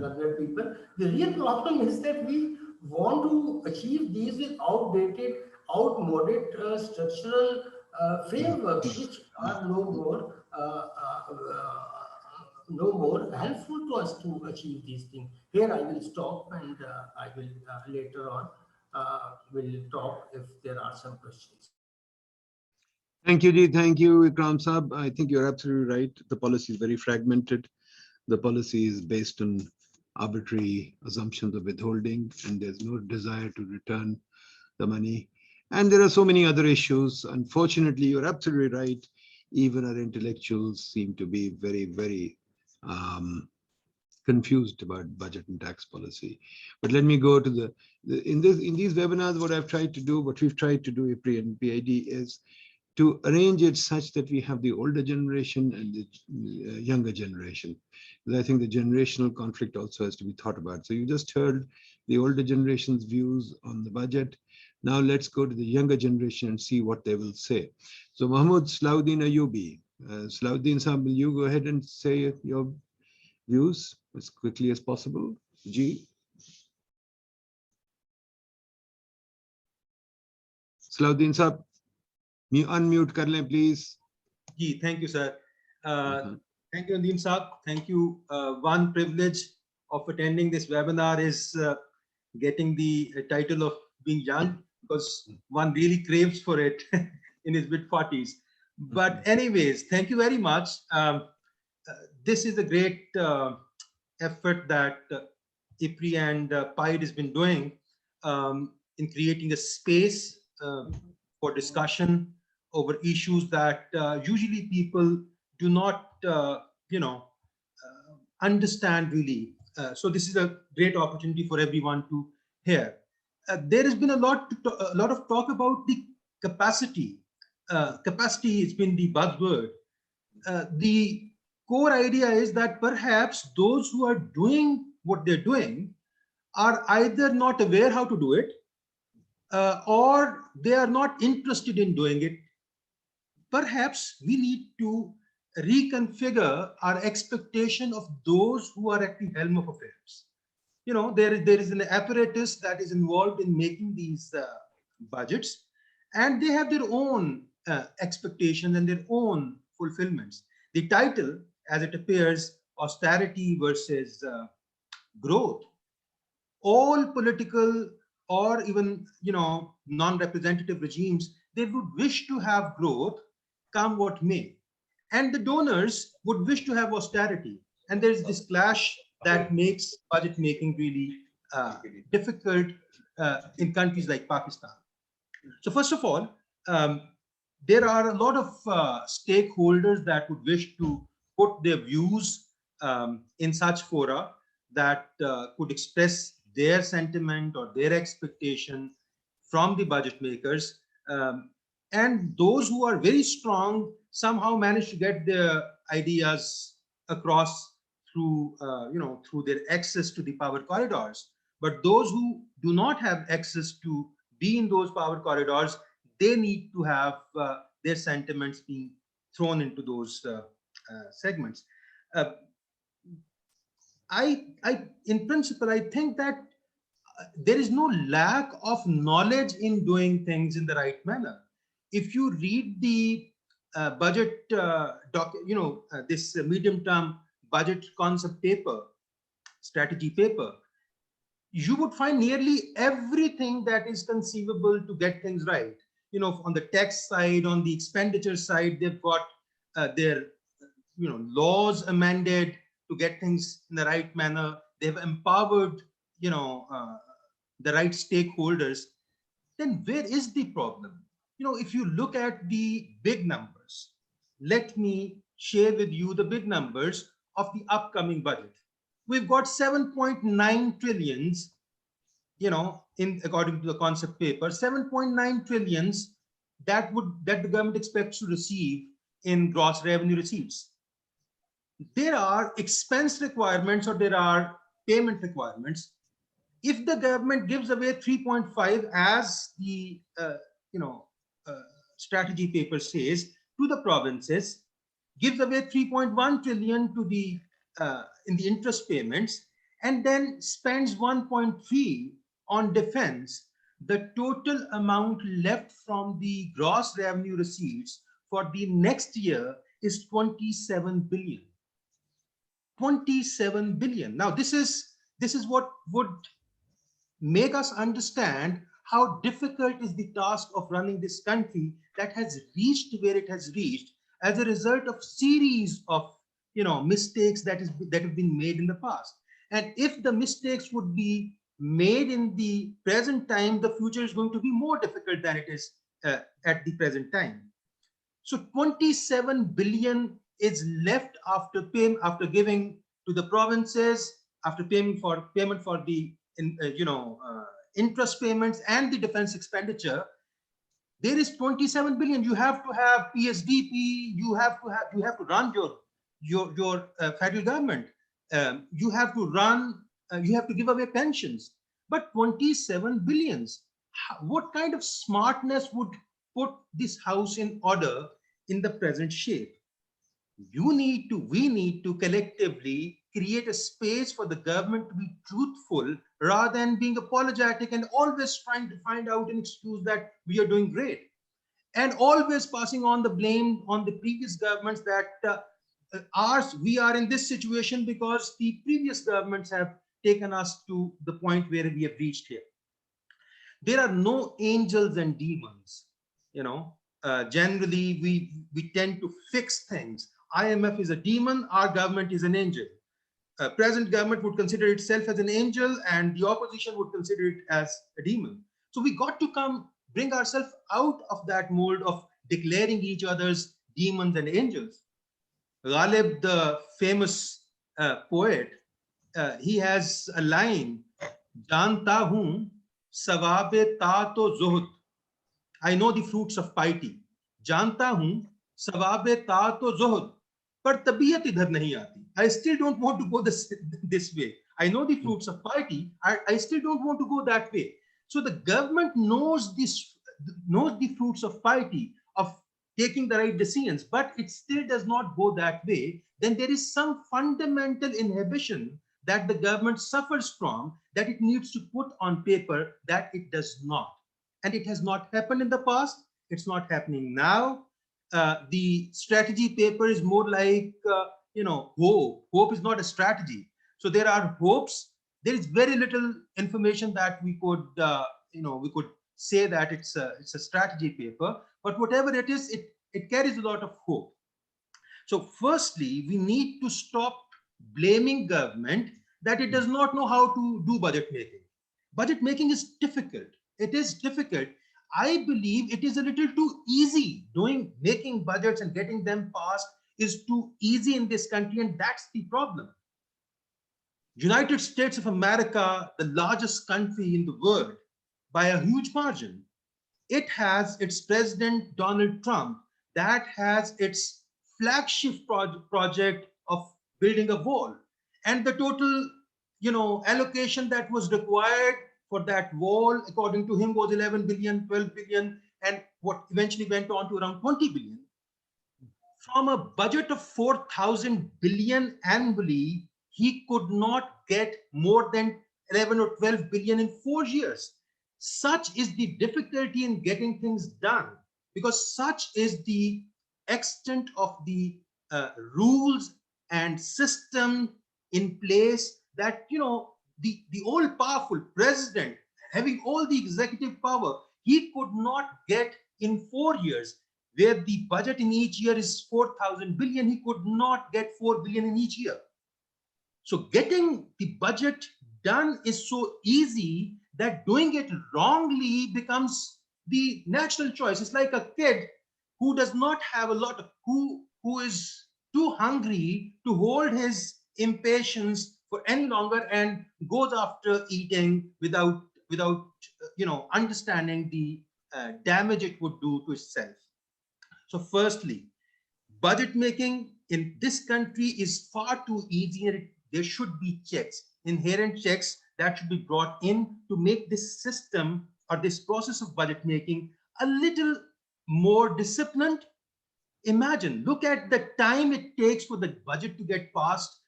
other people. The real problem is that we want to achieve these with outdated, outmoded structural frameworks, which are no more helpful to us to achieve these things. Here I will stop and I will later on will talk if there are some questions. Thank you, Ji. Thank you, Ikram Sahab. I think you're absolutely right. The policy is very fragmented. The policy is based on arbitrary assumptions of withholding, and there's no desire to return the money. And there are so many other issues. Unfortunately, you're absolutely right. Even our intellectuals seem to be very, very confused about budget and tax policy. But let me go to in these webinars, what we've tried to do, IPRI and PIDE, is to arrange it such that we have the older generation and the younger generation. Because I think the generational conflict also has to be thought about. So you just heard the older generation's views on the budget. Now let's go to the younger generation and see what they will say. So Mahmoud, Salahuddin, Ayyubi. Salahuddin Sahab, will you go ahead and say your views as quickly as possible? Ji. Salahuddin Sahab, unmute kar lein, please. Ji, thank you, sir. Thank you, Nadeem Sahab. Thank you. One privilege of attending this webinar is getting the title of being young, because one really craves for it in his mid-40s. But anyways, thank you very much. This is a great effort that IPRI and PIDE has been doing in creating a space for discussion over issues that usually people do not, understand really. So this is a great opportunity for everyone to hear. There has been a lot of talk about the capacity. Capacity has been the buzzword. The core idea is that perhaps those who are doing what they're doing are either not aware how to do it, or they are not interested in doing it. Perhaps we need to reconfigure our expectation of those who are at the helm of affairs. There is an apparatus that is involved in making these budgets, and they have their own expectations and their own fulfillments. The title, as it appears, austerity versus growth. All political or even non-representative regimes, they would wish to have growth come what may, and the donors would wish to have austerity. And there's this clash that makes budget making really difficult in countries like Pakistan. So first of all, there are a lot of stakeholders that would wish to put their views in such fora that could express their sentiment or their expectation from the budget makers. And those who are very strong somehow manage to get their ideas across through, through their access to the power corridors. But those who do not have access to be in those power corridors, they need to have their sentiments being thrown into those segments. In principle, I think that there is no lack of knowledge in doing things in the right manner. If you read the budget this medium-term budget concept paper, strategy paper, you would find nearly everything that is conceivable to get things right. On the tax side, on the expenditure side, they've got their laws amended to get things in the right manner. They've empowered the right stakeholders. Then where is the problem? If you look at the big numbers, let me share with you the big numbers of the upcoming budget. We've got 7.9 trillions, according to the concept paper, 7.9 trillions that the government expects to receive in gross revenue receipts. There are expense requirements or there are payment requirements. If the government gives away 3.5 as the strategy paper says to the provinces, gives away 3.1 trillion to the in the interest payments, and then spends 1.3 on defense, the total amount left from the gross revenue receipts for the next year is 27 billion. 27 billion. Now, this is what would make us understand how difficult is the task of running this country that has reached where it has reached as a result of series of mistakes that have been made in the past. And if the mistakes would be made in the present time, the future is going to be more difficult than it is at the present time. So 27 billion is left after giving to the provinces, after payment for the interest payments and the defense expenditure. There is 27 billion. You have to have PSDP. You have to run your federal government. You have to give away pensions. But 27 billions. What kind of smartness would put this house in order in the present shape? We need to collectively create a space for the government to be truthful rather than being apologetic and always trying to find out an excuse that we are doing great, and always passing on the blame on the previous governments that we are in this situation because the previous governments have taken us to the point where we have reached here. There are no angels and demons. Generally, we tend to fix things. IMF is a demon, our government is an angel. Present government would consider itself as an angel and the opposition would consider it as a demon. So we got to bring ourselves out of that mold of declaring each other's demons and angels. Ghalib, the famous poet, he has a line, Janta hoon sawabe ta to zuhud. I know the fruits of piety. Janta hoon sawabe ta to zuhud. But tabiyat idhar nahi aati. I still don't want to go this way. I know the fruits of piety. I still don't want to go that way. So the government knows the fruits of piety, of taking the right decisions, but it still does not go that way. Then there is some fundamental inhibition that the government suffers from, that it needs to put on paper, that it does not. And it has not happened in the past. It's not happening now. The strategy paper is more like, hope. Hope is not a strategy. So there are hopes. There is very little information that we could say that it's a strategy paper. But whatever it is, it carries a lot of hope. So firstly, we need to stop blaming government that it does not know how to do budget making. Budget making is difficult. It is difficult. I believe it is a little too easy. Making budgets and getting them passed is too easy in this country, and that's the problem. United States of America, the largest country in the world by a huge margin, it has its president, Donald Trump, that has its flagship project of building a wall. And the total, allocation that was required for that wall, according to him, was 11 billion, 12 billion. and what eventually went on to around 20 billion. From a budget of 4,000 billion annually, he could not get more than 11 or 12 billion in 4 years. Such is the difficulty in getting things done, because such is the extent of the rules and system in place that, you know, the all-powerful president having all the executive power, he could not get in 4 years, where the budget in each year is 4,000 billion, he could not get 4 billion in each year. So getting the budget done is so easy that doing it wrongly becomes the natural choice. It's like a kid who does not have a lot of, who is too hungry to hold his impatience for any longer and goes after eating without you know, understanding the damage it would do to itself. So firstly, budget making in this country is far too easy, and there should be checks, inherent checks that should be brought in to make this system or this process of budget making a little more disciplined. Imagine, look at the time it takes for the budget to get passed.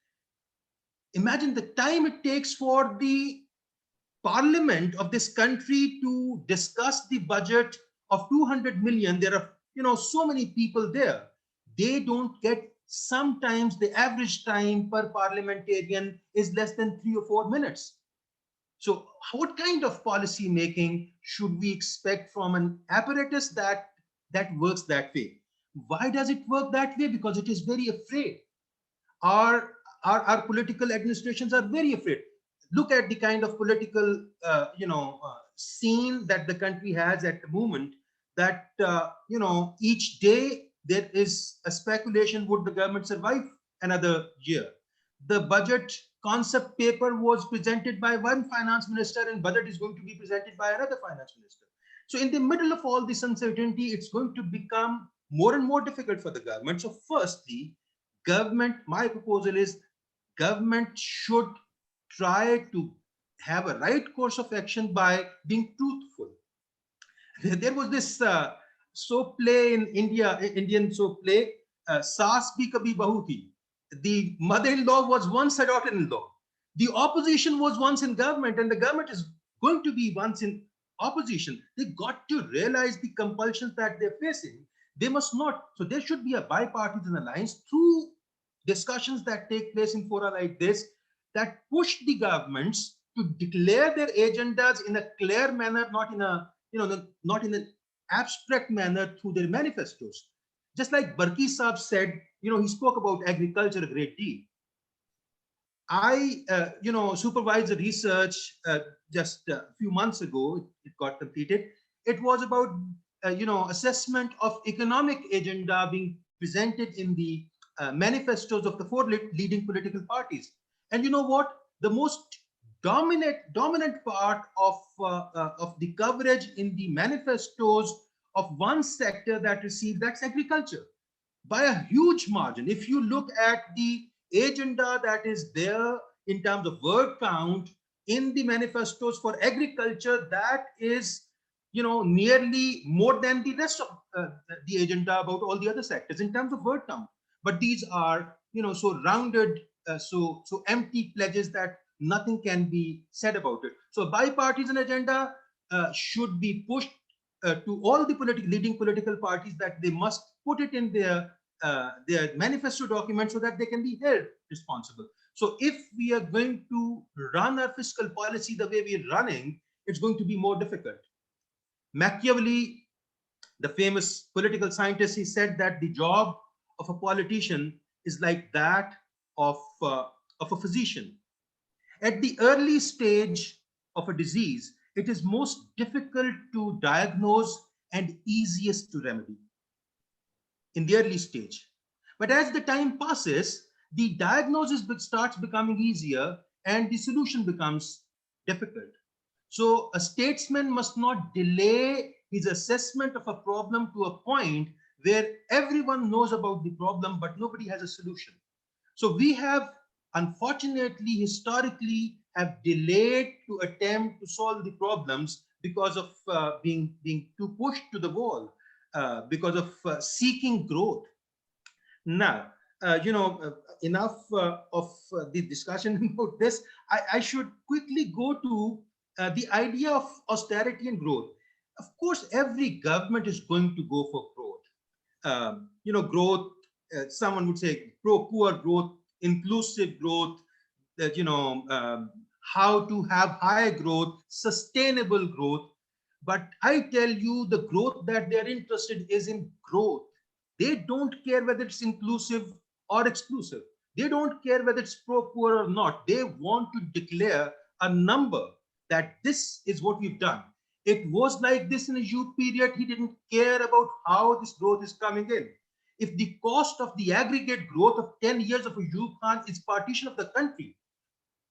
Imagine the time it takes for the parliament of this country to discuss the budget of 200 million. There are, you know, so many people there. They don't get, sometimes the average time per parliamentarian is less than 3 or 4 minutes. So what kind of policy making should we expect from an apparatus that works that way? Why does it work that way? Because it is very afraid. Our political administrations are very afraid. Look at the kind of political scene that the country has at the moment, that you know, each day there is a speculation, would the government survive another year? The budget concept paper was presented by one finance minister, and budget is going to be presented by another finance minister. So in the middle of all this uncertainty, it's going to become more and more difficult for the government. So firstly, government, my proposal is government should try to have a right course of action by being truthful. There was this soap play in India, Indian soap play, Saas Bhi Kabhi Bahu Thi. The mother-in-law was once a daughter-in-law. The opposition was once in government, and the government is going to be once in opposition. They got to realize the compulsions that they're facing. They must not. So there should be a bipartisan alliance through discussions that take place in fora like this, that push the governments to declare their agendas in a clear manner, not in a, you know, not in an abstract manner through their manifestos. Just like Burki Saab said, you know, he spoke about agriculture a great deal. I, you know, supervised the research just a few months ago. It got completed. It was about, you know, assessment of economic agenda being presented in the manifestos of the 4 leading political parties. And you know what? The most dominant part of the coverage in the manifestos of one sector that received, that's agriculture, by a huge margin. If you look at the agenda that is there in terms of word count in the manifestos for agriculture, that is, you know, nearly more than the rest of the agenda about all the other sectors in terms of word count. But these are, you know, so rounded, so empty pledges that nothing can be said about it. So bipartisan agenda should be pushed to all the leading political parties, that they must put it in their manifesto document so that they can be held responsible. So if we are going to run our fiscal policy the way we're running, it's going to be more difficult. Machiavelli, the famous political scientist, he said that the job of a politician is like that of a physician. At the early stage of a disease, it is most difficult to diagnose and easiest to remedy in the early stage. But as the time passes, the diagnosis starts becoming easier and the solution becomes difficult. So a statesman must not delay his assessment of a problem to a point where everyone knows about the problem, but nobody has a solution. So we have, unfortunately, historically, have delayed to attempt to solve the problems because of being too pushed to the wall, because of seeking growth. Now, enough of the discussion about this. I should quickly go to the idea of austerity and growth. Of course, every government is going to go for growth. Growth, someone would say pro-poor growth, inclusive growth, that, how to have high growth, sustainable growth. But I tell you, the growth that they're interested is in growth. They don't care whether it's inclusive or exclusive. They don't care whether it's pro-poor or not. They want to declare a number that this is what we've done. It was like this in a youth period. He didn't care about how this growth is coming in. If the cost of the aggregate growth of 10 years of a youth plan is partition of the country,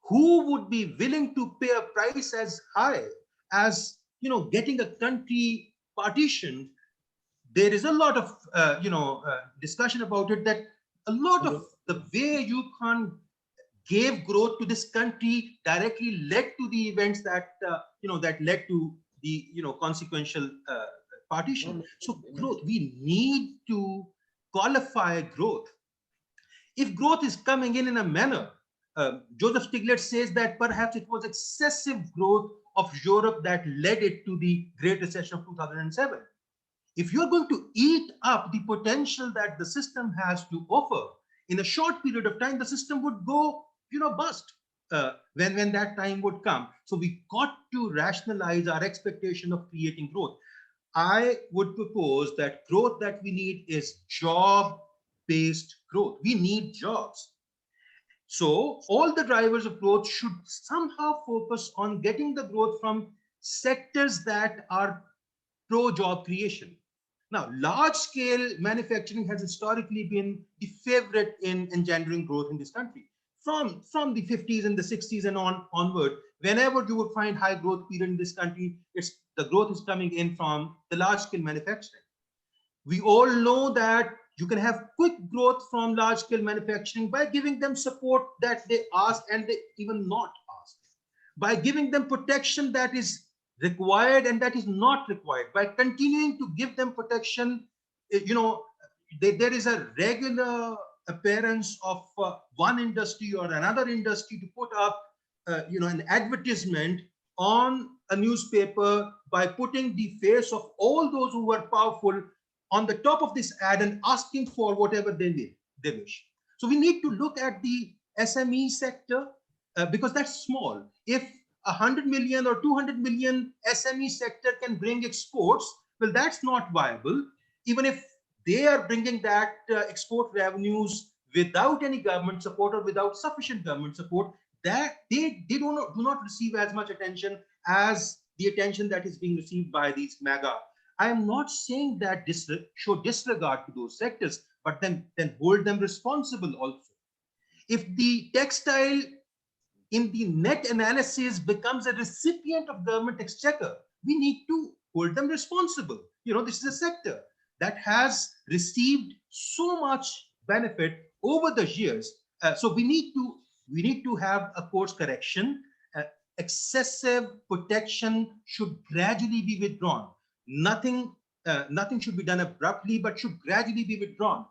who would be willing to pay a price as high as getting a country partitioned? There is a lot of discussion about it, that a lot of the way UConn gave growth to this country directly led to the events that that led to the consequential partition. So growth, we need to qualify growth. If growth is coming in a manner, Joseph Stiglitz says that perhaps it was excessive growth of Europe that led it to the Great Recession of 2007. If you're going to eat up the potential that the system has to offer, in a short period of time, the system would go, bust when that time would come. So we got to rationalize our expectation of creating growth. I would propose that growth that we need is job-based growth. We need jobs. So all the drivers of growth should somehow focus on getting the growth from sectors that are pro-job creation. Now, large-scale manufacturing has historically been the favorite in engendering growth in this country. From the 50s and the 60s and onward, whenever you would find high growth period in this country, the growth is coming in from the large-scale manufacturing. We all know that you can have quick growth from large-scale manufacturing by giving them support that they ask and they even not ask, by giving them protection that is required and that is not required, by continuing to give them protection. There is a regular appearance of one industry or another industry to put up an advertisement on a newspaper by putting the face of all those who are powerful on the top of this ad and asking for whatever they wish. So we need to look at the SME sector because that's small. If 100 million or 200 million SME sector can bring exports, well, that's not viable. Even if they are bringing that export revenues without any government support or without sufficient government support, that they do not receive as much attention as the attention that is being received by these mega. I am not saying that show disregard to those sectors, but then hold them responsible also. If the textile in the net analysis becomes a recipient of government exchequer, we need to hold them responsible. This is a sector that has received so much benefit over the years. So we need to have a course correction. Excessive protection should gradually be withdrawn. Nothing should be done abruptly, but should gradually be withdrawn.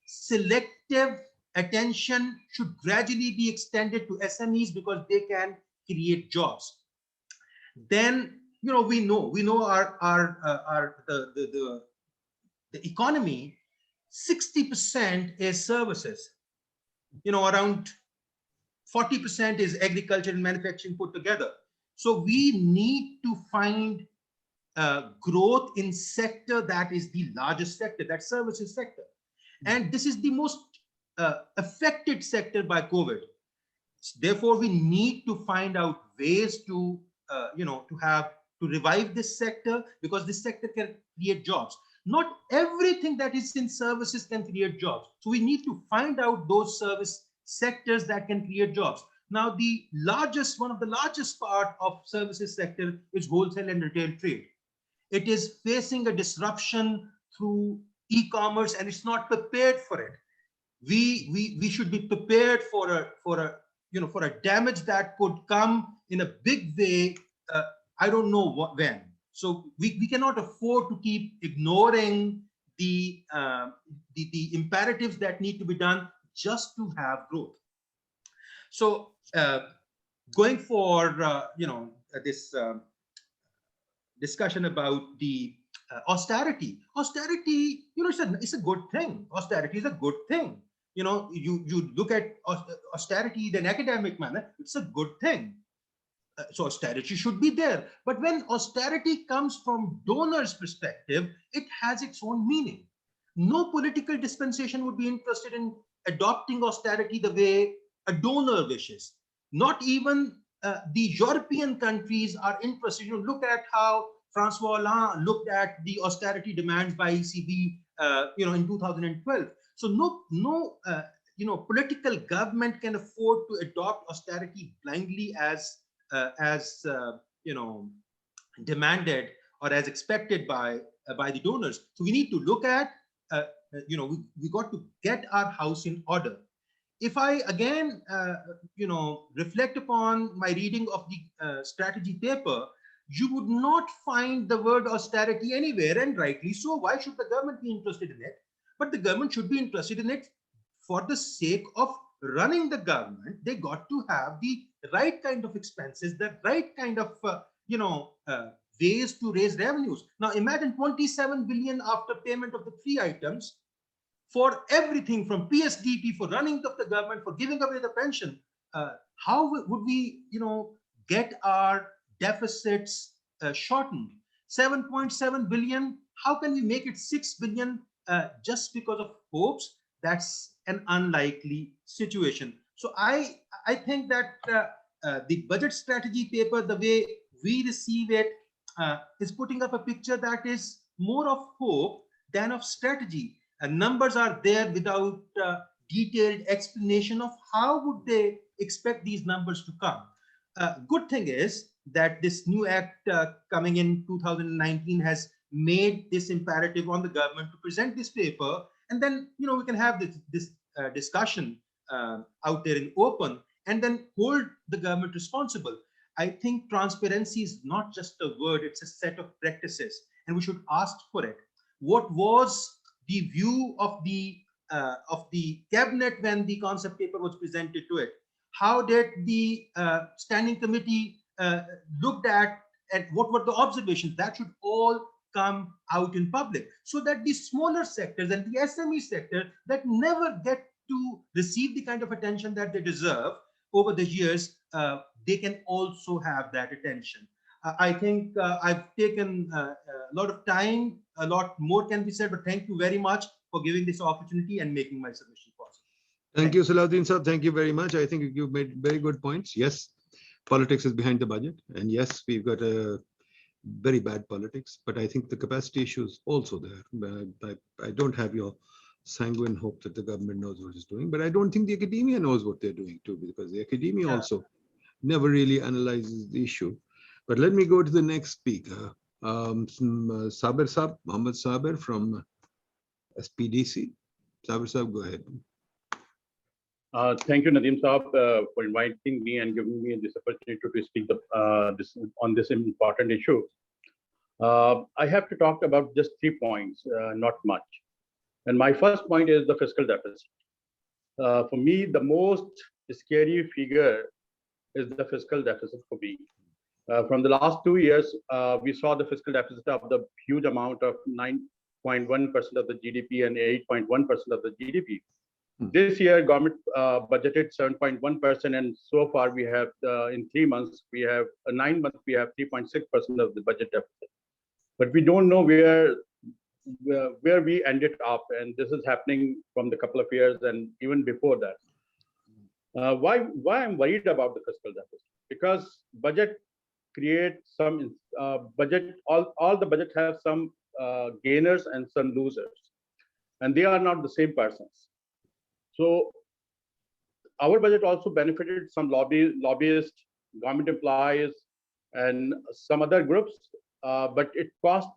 Selective attention should gradually be extended to SMEs because they can create jobs. Then we know our the economy, 60% is services. Around 40% is agriculture and manufacturing put together. So we need to find growth in sector that is the largest sector, that services sector. And this is the most affected sector by COVID. Therefore, we need to find out ways to revive this sector, because this sector can create jobs. Not everything that is in services can create jobs. So we need to find out those service sectors that can create jobs. Now, one of the largest part of services sector is wholesale and retail trade. It is facing a disruption through e-commerce, and it's not prepared for it. We should be prepared for a damage that could come in a big way I don't know when. So we cannot afford to keep ignoring the imperatives that need to be done just to have growth. So going for this discussion about the austerity, it's a good thing. Austerity is a good thing. You look at austerity in an academic manner, it's a good thing. So austerity should be there. But when austerity comes from donors' perspective, it has its own meaning. No political dispensation would be interested in adopting austerity the way a donor wishes. Not even the European countries are interested. Look at how Francois Hollande looked at the austerity demands by ECB, in 2012. So no political government can afford to adopt austerity blindly as demanded or as expected by the donors. So we need to look at, we got to get our house in order. If I again, reflect upon my reading of the strategy paper, you would not find the word austerity anywhere, and rightly so. Why should the government be interested in it? But the government should be interested in it for the sake of running the government. They got to have the right kind of expenses, the right kind of ways to raise revenues. Now imagine 27 billion after payment of the 3 items for everything from PSDP, for running of the government, for giving away the pension. How would we get our deficits shortened? 7.7 billion, how can we make it 6 billion just because of hopes? That's an unlikely situation. So I think that the budget strategy paper, the way we receive it, is putting up a picture that is more of hope than of strategy. And numbers are there without detailed explanation of how would they expect these numbers to come. Good thing is that this new act coming in 2019 has made this imperative on the government to present this paper, and then we can have this discussion out there in open, and then hold the government responsible. I think transparency is not just a word; it's a set of practices, and we should ask for it. What was the view of the cabinet when the concept paper was presented to it? How did the standing committee looked at, and what were the observations? That should all come out in public, so that the smaller sectors and the SME sector that never get to receive the kind of attention that they deserve over the years, they can also have that attention. I think I've taken a lot of time, a lot more can be said, but thank you very much for giving this opportunity and making my submission possible. Thank you, Salahuddin sir. Thank you very much. I think you've made very good points. Yes, politics is behind the budget. And yes, we've got a very bad politics, but I think the capacity issue is also there. I don't have your sanguine hope that the government knows what it's doing, but I don't think the academia knows what they're doing too, because the academia also never really analyzes the issue. But let me go to the next speaker, Sabir Saab, Mohammed Sabir from SPDC. Sabir Saab, go ahead. Thank you, Nadeem Saab, for inviting me and giving me this opportunity to speak on this important issue. I have to talk about just 3 points, not much. And my first point is the fiscal deficit. For me, the most scary figure is the fiscal deficit for me. From the last 2 years, we saw the fiscal deficit of the huge amount of 9.1% of the GDP and 8.1% of the GDP. This year, government budgeted 7.1%, and so far we have, in 3 months, we have 9 months, we have 3.6% of the budget deficit. But we don't know where we ended up, and this is happening from the couple of years and even before that. Why I'm worried about the fiscal deficit? Because budget creates some all the budget have some gainers and some losers, and they are not the same persons. So our budget also benefited some lobbyists, government employees, and some other groups, but it cost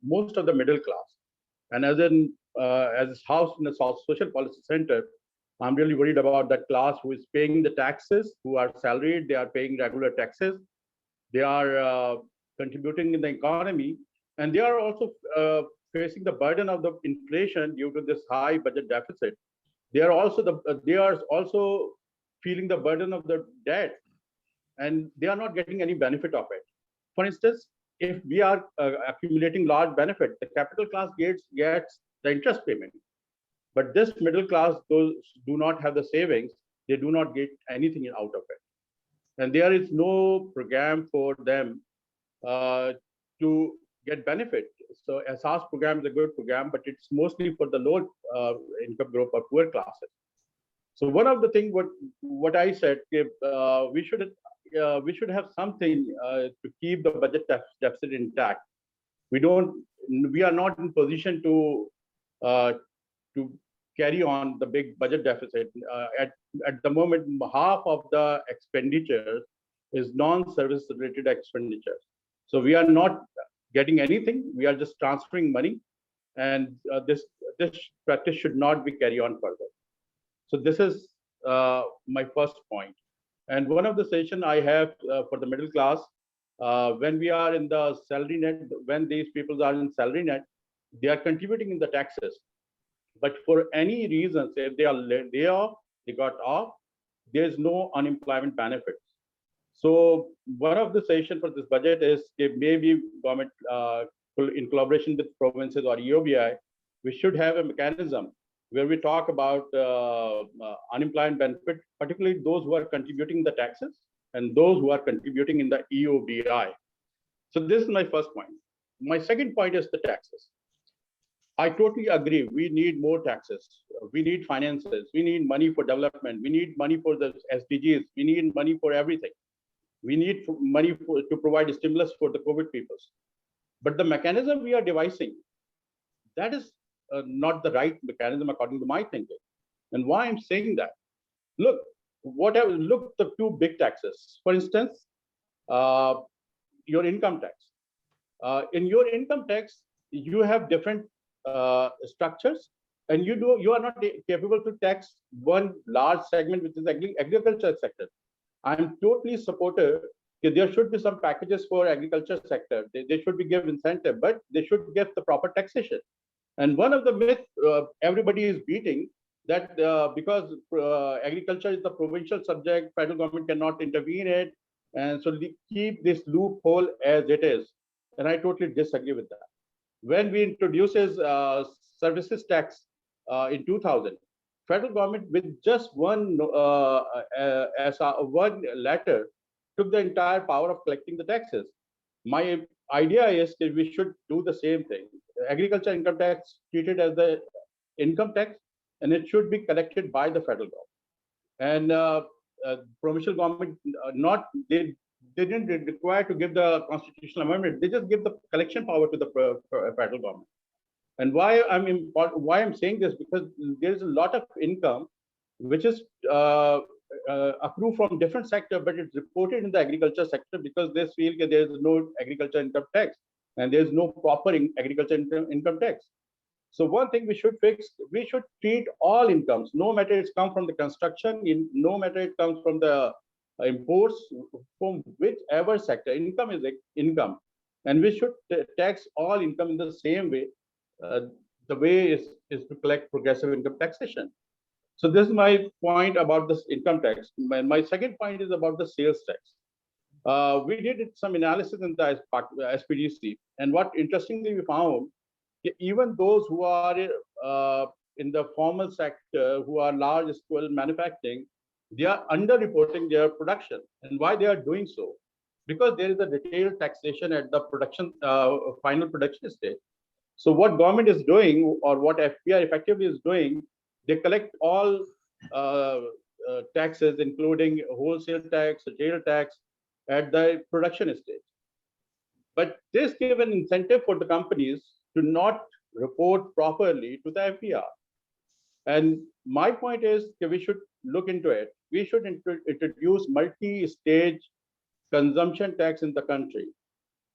most of the middle class. And as housed in the Social Policy Center, I'm really worried about that class who is paying the taxes, who are salaried, they are paying regular taxes. They are contributing in the economy, and they are also facing the burden of the inflation due to this high budget deficit. They are also feeling the burden of the debt, and they are not getting any benefit of it. For instance, if we are accumulating large benefit, the capital class gets the interest payment. But this middle class, those do not have the savings, they do not get anything out of it. And there is no program for them to get benefit. So SAS program is a good program, but it's mostly for the low income group or poor classes. So one of the things what I said, we should have something to keep the budget deficit intact. We are not in position to carry on the big budget deficit. At the moment, half of the expenditure is non-service related expenditures. So we are not getting anything. We are just transferring money, and this practice should not be carried on further. So this is my first point. And one of the session I have for the middle class, when we are in the salary net, when these people are in salary net, they are contributing in the taxes. But for any reason, say if they are laid off, they got off, there is no unemployment benefits. So one of the session for this budget is maybe government in collaboration with provinces or EOBI, we should have a mechanism where we talk about unemployment benefit, particularly those who are contributing the taxes and those who are contributing in the EOBI. So this is my first point. My second point is the taxes. I totally agree. We need more taxes. We need finances. We need money for development. We need money for the SDGs. We need money for everything. We need money to provide stimulus for the COVID peoples. But the mechanism we are devising, that is not the right mechanism according to my thinking. And why I'm saying that? Look, look the two big taxes. For instance, your income tax. In your income tax, you have different structures, and you are not capable to tax one large segment, which is agriculture sector. I'm totally supportive that there should be some packages for agriculture sector. They should be given incentive, but they should get the proper taxation. And one of the myths everybody is beating, that because agriculture is the provincial subject, federal government cannot intervene in it, and so they keep this loophole as it is. And I totally disagree with that. When we introduced services tax in 2000, federal government with just one letter took the entire power of collecting the taxes. My idea is that we should do the same thing. Agriculture income tax treated as the income tax, and it should be collected by the federal government. And provincial government they didn't require to give the constitutional amendment. They just give the collection power to the federal government. And why I'm saying this, because there is a lot of income which is accrue from different sector, but it's reported in the agriculture sector because they feel that there is no agriculture income tax and there is no proper agriculture income tax. So one thing we should fix, we should treat all incomes, no matter it's come from the construction, no matter it comes from the imports, from whichever sector, income is income. And we should tax all income in the same way. The way is to collect progressive income taxation. So this is my point about this income tax. My second point is about the sales tax. We did some analysis in the SPDC, and what interestingly we found, even those who are in the formal sector, who are large scale manufacturing, they are underreporting their production. And why they are doing so? Because there is a detailed taxation at the production, final production stage. So what government is doing, or what FPR effectively is doing, they collect all taxes, including wholesale tax, retail tax, at the production stage. But this gives an incentive for the companies to not report properly to the FPR. And my point is that we should look into it. We should introduce multi-stage consumption tax in the country.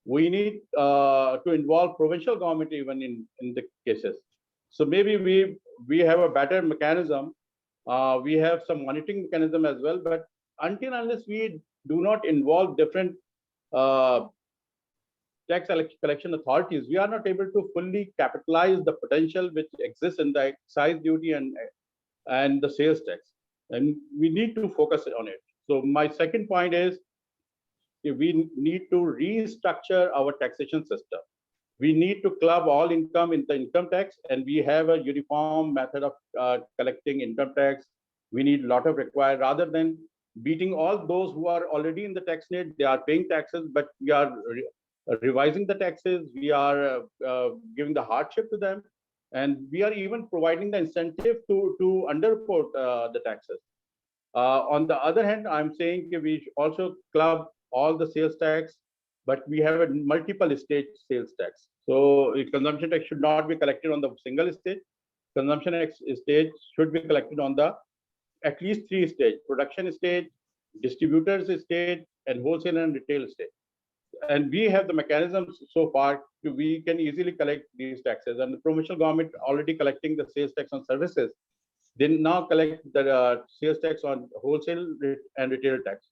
We need to involve provincial government even in the cases. So maybe we have a better mechanism. We have some monitoring mechanism as well, but until unless we do not involve different tax collection authorities, we are not able to fully capitalize the potential which exists in the excise duty and the sales tax. And we need to focus on it. So my second point is we need to restructure our taxation system. We need to club all income in the income tax, and we have a uniform method of collecting income tax. We need a lot of required, rather than beating all those who are already in the tax net. They are paying taxes, but we are revising the taxes. We are giving the hardship to them, and we are even providing the incentive to underreport the taxes. On the other hand, I'm saying we also club all the sales tax, but we have a multiple stage sales tax. So consumption tax should not be collected on the single stage. Consumption tax stage should be collected on the at least 3 stages: production stage, distributors stage, and wholesale and retail stage. And we have the mechanisms so far we can easily collect these taxes. And the provincial government already collecting the sales tax on services. They now collect the sales tax on wholesale and retail tax.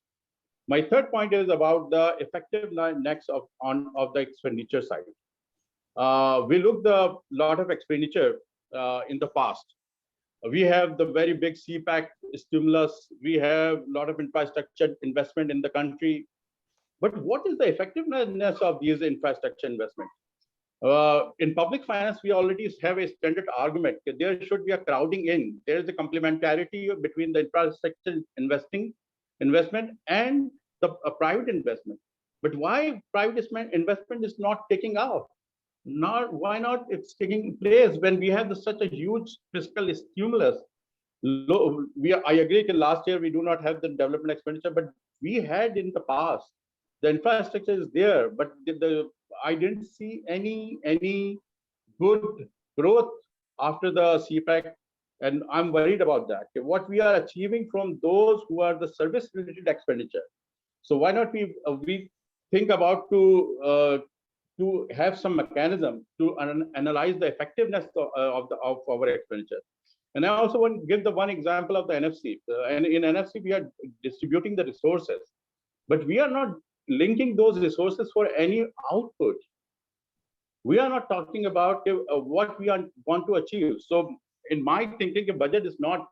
My third point is about the effectiveness of the expenditure side. We looked a lot of expenditure in the past. We have the very big CPAC stimulus. We have a lot of infrastructure investment in the country. But what is the effectiveness of these infrastructure investments? In public finance, we already have a standard argument that there should be a crowding in. There is a complementarity between the infrastructure investment and the private investment. But why private investment is not taking off? Why not it's taking place when we have such a huge fiscal stimulus? I agree that last year we do not have the development expenditure, but we had in the past. The infrastructure is there, but I didn't see any good growth after the CPAC, and I'm worried about that. What we are achieving from those who are the service-related expenditure. So why not we think about to have some mechanism to analyze the effectiveness of our expenditure. And I also want to give the one example of the NFC. And in NFC, we are distributing the resources, but we are not linking those resources for any output. We are not talking about what we want to achieve. So in my thinking, a budget is not,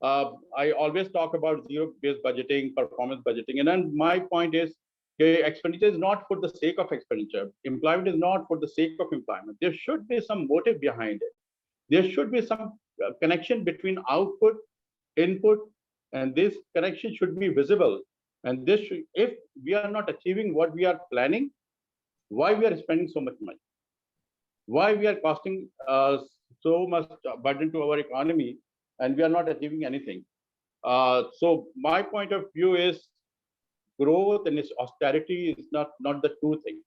I always talk about zero-based budgeting, performance budgeting. And then my point is, expenditure is not for the sake of expenditure. Employment is not for the sake of employment. There should be some motive behind it. There should be some connection between output, input, and this connection should be visible. And this should, if we are not achieving what we are planning, why we are spending so much money? Why we are costing so much burden to our economy and we are not achieving anything? So my point of view is growth and austerity is not the two things.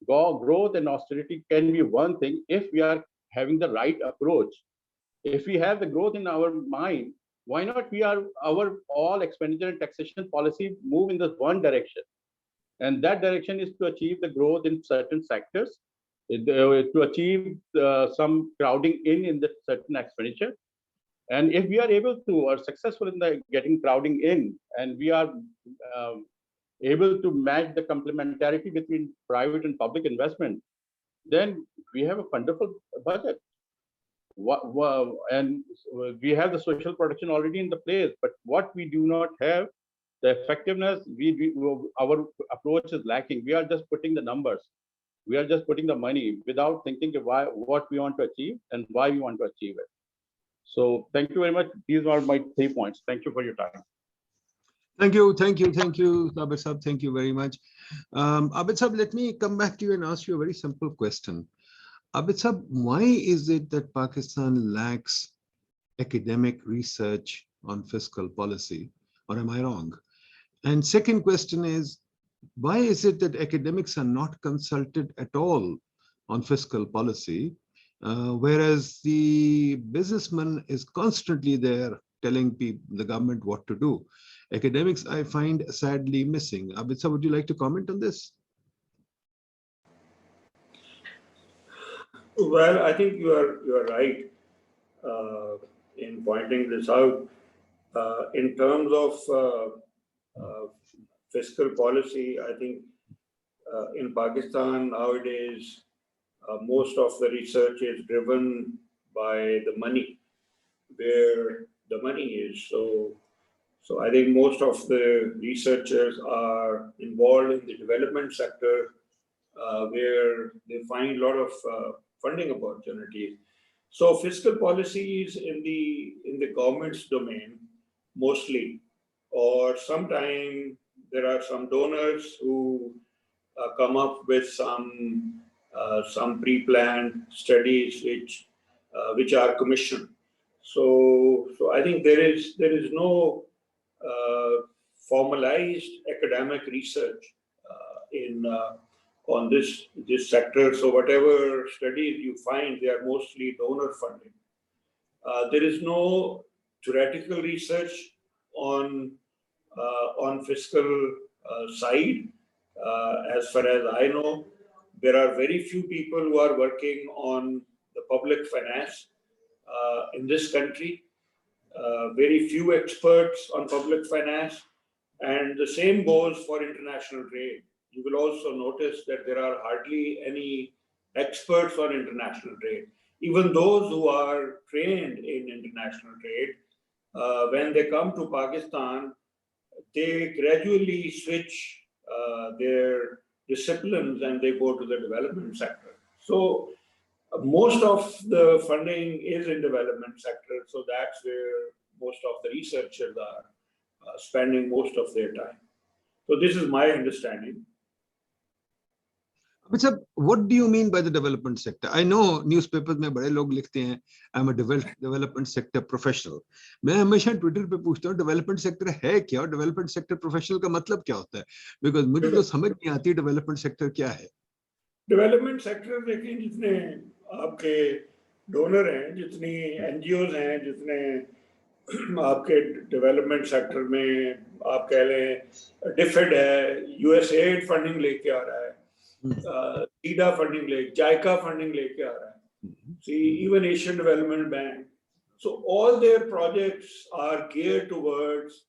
Growth and austerity can be one thing if we are having the right approach. If we have the growth in our mind, why not our all expenditure and taxation policy move in this one direction? And that direction is to achieve the growth in certain sectors, to achieve some crowding in the certain expenditure. And if we are able to or successful in the getting crowding in, and we are able to match the complementarity between private and public investment, then we have a wonderful budget. And we have the social protection already in the place, but what we do not have, the effectiveness, our approach is lacking. We are just putting the numbers. We are just putting the money without thinking what we want to achieve and why we want to achieve it. So thank you very much. These are my 3 points. Thank you for your time. Thank you, Sabir Sahab. Thank you very much. Abid Sahab, let me come back to you and ask you a very simple question. Abid Sahab, why is it that Pakistan lacks academic research on fiscal policy, or am I wrong? And second question is, why is it that academics are not consulted at all on fiscal policy, whereas the businessman is constantly there telling the government what to do? Academics, I find sadly missing. Abid Sahab, would you like to comment on this? Well, I think you are right in pointing this out. In terms of fiscal policy, I think in Pakistan nowadays, most of the research is driven by the money, where the money is. So I think most of the researchers are involved in the development sector, where they find a lot of funding opportunities. So fiscal policies in the government's domain mostly, or sometimes there are some donors who come up with some pre-planned studies which are commissioned. So I think there is no formalized academic research on this sector. So whatever studies you find, they are mostly donor funded. There is no theoretical research on fiscal side. As far as I know, there are very few people who are working on the public finance in this country. Very few experts on public finance, and the same goes for international trade. You will also notice that there are hardly any experts on international trade. Even those who are trained in international trade, when they come to Pakistan, they gradually switch their disciplines and they go to the development sector. So most of the funding is in development sector, so that's where most of the researchers are spending most of their time. So this is my understanding. Abid, what do you mean by the development sector? I know newspapers में बड़े लोग लिखते हैं I'm a development sector professional. मैं हमेशा Twitter पे पूछता हूँ development sector है क्या और development sector professional का मतलब क्या होता है? Because मुझे तो समझ नहीं आती development sector क्या है. Development sector देखिए जितने आपके डोनर हैं, जितनी NGOs हैं, जितने आपके डेवलपमेंट सेक्टर में आप कह लें डिफिड है, USAID फंडिंग लेके आ रहा है, IDA फंडिंग ले, जायका फंडिंग लेके आ रहा है, see even Asian Development Bank. So all their projects are geared towards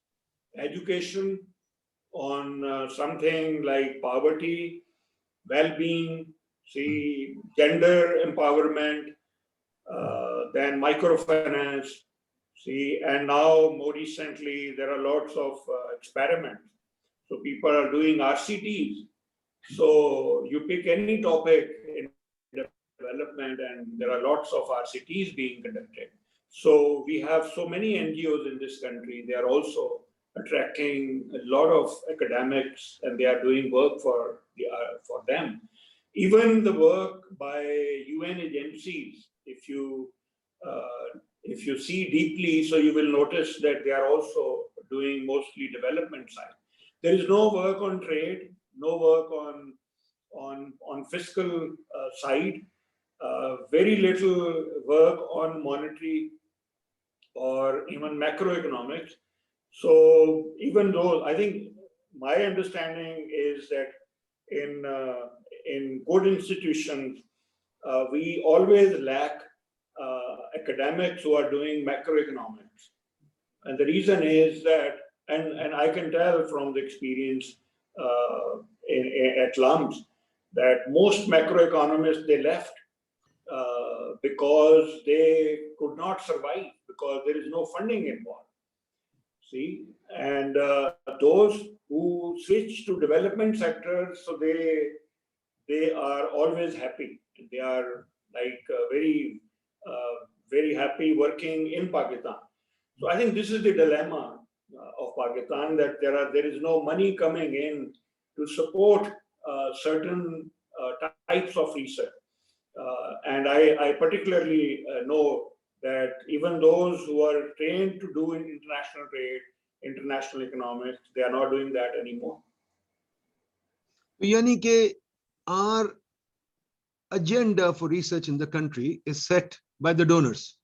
education on something like poverty, well-being, see gender empowerment, then microfinance, see, and now more recently there are lots of experiments. So people are doing RCTs. So you pick any topic in development and there are lots of RCTs being conducted. So we have so many NGOs in this country. They are also attracting a lot of academics and they are doing work for them. Even the work by UN agencies, if you see deeply, so you will notice that they are also doing mostly development side. There is no work on trade, no work on fiscal side, very little work on monetary or even macroeconomics. So even though I think my understanding is that in good institutions, we always lack academics who are doing macroeconomics. And the reason is that, and I can tell from the experience at LUMS, that most macroeconomists, they left because they could not survive, because there is no funding involved. See, and those who switch to development sector, so they are always happy. They are like very happy working in Pakistan. So I think this is the dilemma of Pakistan, that there is no money coming in to support certain types of research. And I particularly know that even those who are trained to do in international trade, international economics, they are not doing that anymore. यानी कि our agenda for research in the country is set by the donors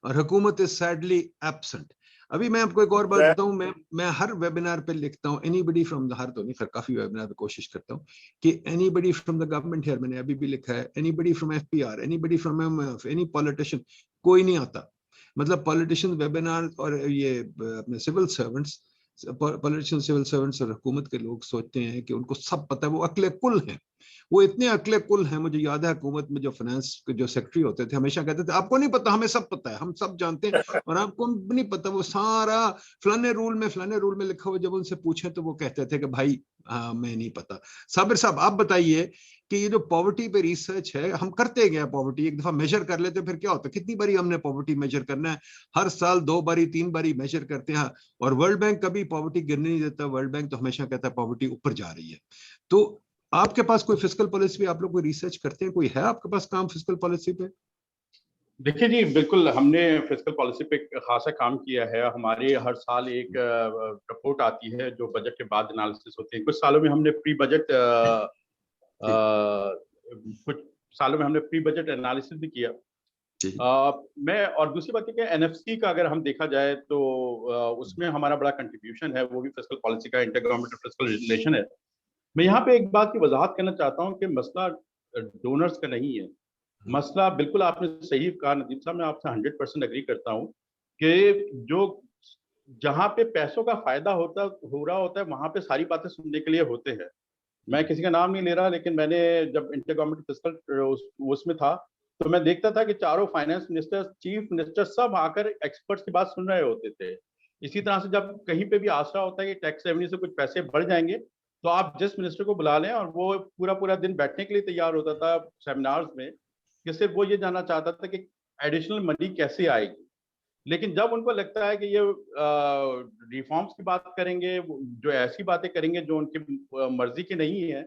और हुकूमत is sadly absent. अभी मैं आपको एक और बात बताऊं, मैं हर वेबिनार पे लिखता हूं anybody from the, हर तो नहीं, फिर काफी वेबिनार पे कोशिश करता हूं कि anybody from the government here, मैंने अभी भी लिखा है, anybody from FPR, anybody from MF, any politician, कोई नहीं आता. मतलब politicians, वेबिनार और ये अपने civil servants politician, civil servants और हुकूमत के लोग सोचते हैं कि उनको सब पता है, वो अक्ले कुल हैं, वो इतने अक्ले कुल हैं। मुझे याद है हुकूमत में जो फाइनेंस के जो सेक्रेटरी होते थे हमेशा कहते थे आपको नहीं पता, हमें सब पता है, हम सब जानते हैं और आपको नहीं पता। वो सारा फलाने रूल में लिखा हुआ, जब उनसे पूछे तो वो कहते थे कि भाई हाँ मैं नहीं पता। साबिर साहब आप बताइए कि ये जो पॉवर्टी पे रिसर्च है, हम करते गए पॉवर्टी, एक दफा मेजर कर लेते फिर क्या होता है, कितनी बारी हमने पॉवर्टी मेजर करना है, हर साल 2 बारी 3 बारी मेजर करते हैं। और वर्ल्ड बैंक कभी पॉवर्टी गिरने नहीं देता, वर्ल्ड बैंक तो हमेशा कहता है पॉवर्टी ऊपर जा रही है। तो आपके पास कोई फिस्कल पॉलिसी पे आप लोग कोई रिसर्च करते हैं, कोई है आपके पास काम फिस्कल पॉलिसी पे? देखिए जी, बिल्कुल हमने फिस्कल पॉलिसी पे खासा काम किया है। हमारे हर साल एक रिपोर्ट आती है जो बजट के बाद एनालिसिस होते हैं। कुछ सालों में हमने प्री बजट एनालिसिस भी किया। मैं और दूसरी बात है कि एनएफसी का अगर हम देखा जाए तो उसमें हमारा बड़ा कंट्रीब्यूशन है, वो भी फिस्कल पॉलिसी का इंटरगवर्नमेंटल फिस्कल रिलेशन है। मैं यहाँ पे एक बात की वजाहत करना चाहता हूँ कि मसला डोनर्स का नहीं है, मसला बिल्कुल आपने सही कहा नदीम साहब, मैं आपसे 100% एग्री करता हूँ कि जो जहाँ पे पैसों का फायदा हो रहा होता है वहां पे सारी बातें सुनने के लिए होते हैं। मैं किसी का नाम नहीं ले रहा, लेकिन मैंने जब इंटर गवर्नमेंट फिस्कल उसमें था तो मैं देखता था कि चारों फाइनेंस मिनिस्टर, चीफ मिनिस्टर सब आकर एक्सपर्ट्स की बात सुन रहे होते थे। इसी तरह से जब कहीं पे भी आशा होता है कि टैक्स रेवेन्यू से कुछ पैसे बढ़ जाएंगे तो आप जिस मिनिस्टर को बुला लें, और वो पूरा दिन बैठने के लिए तैयार होता था सेमिनार्स में, कि सिर्फ वो ये जानना चाहता था कि एडिशनल मनी कैसे आएगी। लेकिन जब उनको लगता है कि ये रिफॉर्म्स की बात करेंगे, जो ऐसी बातें करेंगे जो उनकी मर्जी की नहीं है,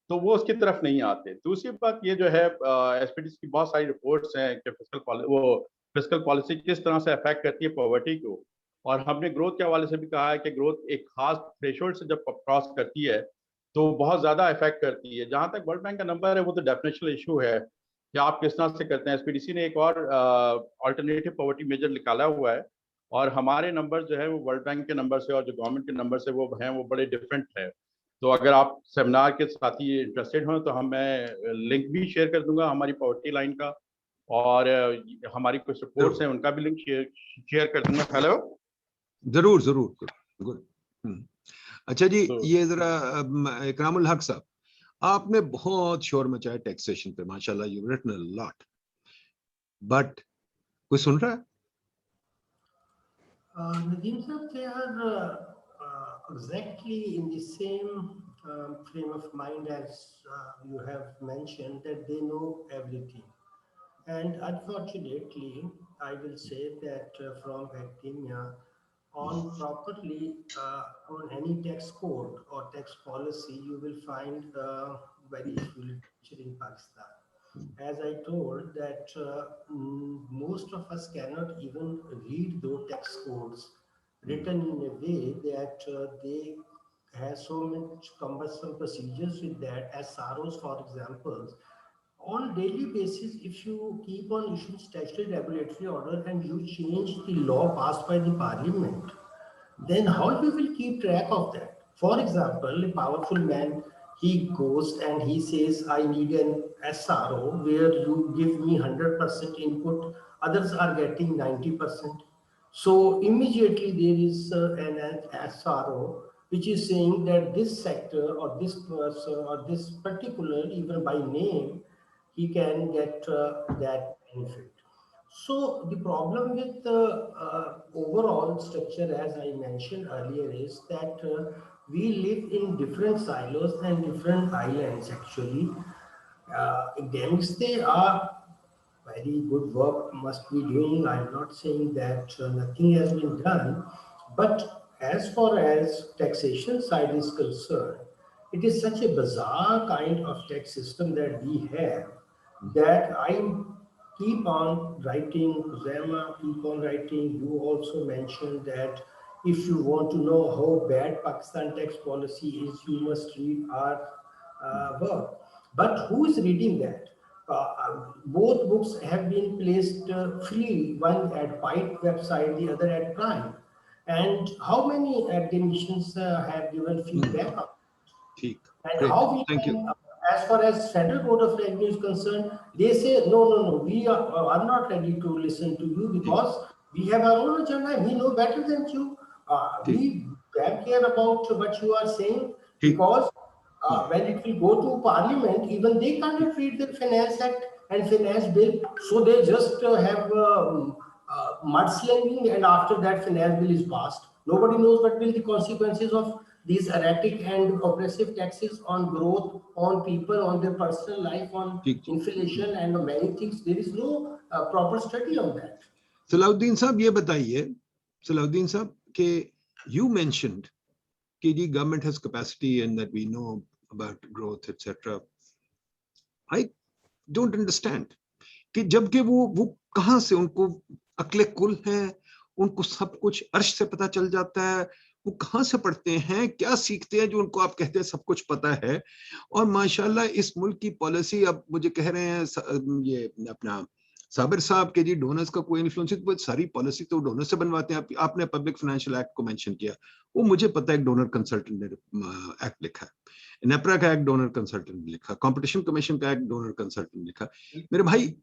तो वो उसकी तरफ नहीं आते। दूसरी बात ये जो है एसपीडीसी की बहुत सारी रिपोर्ट्स हैं कि फिस्कल पॉलिसी किस तरह से अफेक्ट करती है पॉवर्टी को, और हमने ग्रोथ के हवाले से भी कहा है कि ग्रोथ एक खास थ्रेशोल्ड से जब क्रॉस करती है तो बहुत ज्यादा इफेक्ट करती है। जहां तक वर्ल्ड बैंक का नंबर है वो तो डेफिनेशनल इशू है कि आप किस तरह से करते हैं। एसपीडीसी ने एक और अल्टरनेटिव पॉवर्टी मेजर निकाला हुआ है, और हमारे नंबर जो है वो वर्ल्ड बैंक के नंबर से और जो गवर्नमेंट के नंबर से वो हैं वो बड़े डिफरेंट है। तो अगर आप सेमिनार के साथी इंटरेस्टेड हो तो मैं लिंक भी शेयर कर दूंगा हमारी पॉवर्टी लाइन का, और हमारी कुछ रिपोर्ट्स हैं उनका भी लिंक शेयर कर दूंगा। हेलो, जरूर जरूर गुड। अच्छा जी, ये जरा इकरामुल हक साहब, आपने बहुत शोर मचाया टैक्सेशन पे, माशाल्लाह you written a lot, but कोई सुन रहा है? Nadeem sir, they are exactly in the same frame of mind as you have mentioned, that they know everything. And unfortunately, I will say that from academia, on properly on any tax code or tax policy, you will find very few literature in Pakistan. As I told that most of us cannot even read those tax codes written in a way that they have so much cumbersome procedures with that, as SAROs, for example. On daily basis, if you keep on issuing statutory regulatory order and you change the law passed by the parliament, then how you will keep track of that? For example, a powerful man, he goes and he says, I need an SRO where you give me 100% input, others are getting 90%. So immediately there is an SRO which is saying that this sector or this person or this particular, even by name, he can get that benefit. So the problem with the overall structure, as I mentioned earlier, is that we live in different silos and different islands. Actually, academics, they are very good work must be doing. I'm not saying that nothing has been done, but as far as taxation side is concerned, it is such a bizarre kind of tax system that we have that I keep on writing, HUZAIMA keep on writing. You also mentioned that if you want to know how bad Pakistan tax policy is, you must read our work. But who is reading that? Both books have been placed free, one at PIDE website, the other at Prime. And how many academicians have given feedback? And great. how we Thank can, you. As far as Federal Board of Revenue is concerned, they say, no, we are not ready to listen to you because we have our own agenda. We know better than you. We gap here about what you are saying, because when it will go to Parliament, even they can't read the Finance Act and Finance Bill, so they just have mudslinging, and after that Finance Bill is passed. Nobody knows what will the consequences of these erratic and oppressive taxes on growth, on people, on their personal life, on inflation and many things. There is no proper study on that. Salahuddin साहब ये बताइए, Salahuddin साहब कि you mentioned कि the government has capacity and that we know about growth, etc. I don't understand कि जबकि वो कहाँ से उनको अक्ले कुल है, उनको सब कुछ अर्श से पता चल जाता है, वो कहाँ से पढ़ते हैं, क्या सीखते हैं जो उनको आप कहते हैं सब कुछ पता है। और माशाल्लाह इस मुल्क की पॉलिसी, अब मुझे कह रहे हैं ये अपना साबिर साहब के जी डोनर्स का कोई इन्फ्लुएंस, वो सारी पॉलिसी तो डोनर से बनवाते हैं। आपने पब्लिक फाइनेंशियल एक्ट को मेंशन किया, वो मुझे पता है एक डोनर कंसल्टेंट ने एक्ट लिखा है, नेपरा का एक्ट डोनर कंसल्टेंट ने लिखा, कंपटीशन कमीशन का एक्ट डोनर कंसल्टेंट ने लिखा। मेरे भाई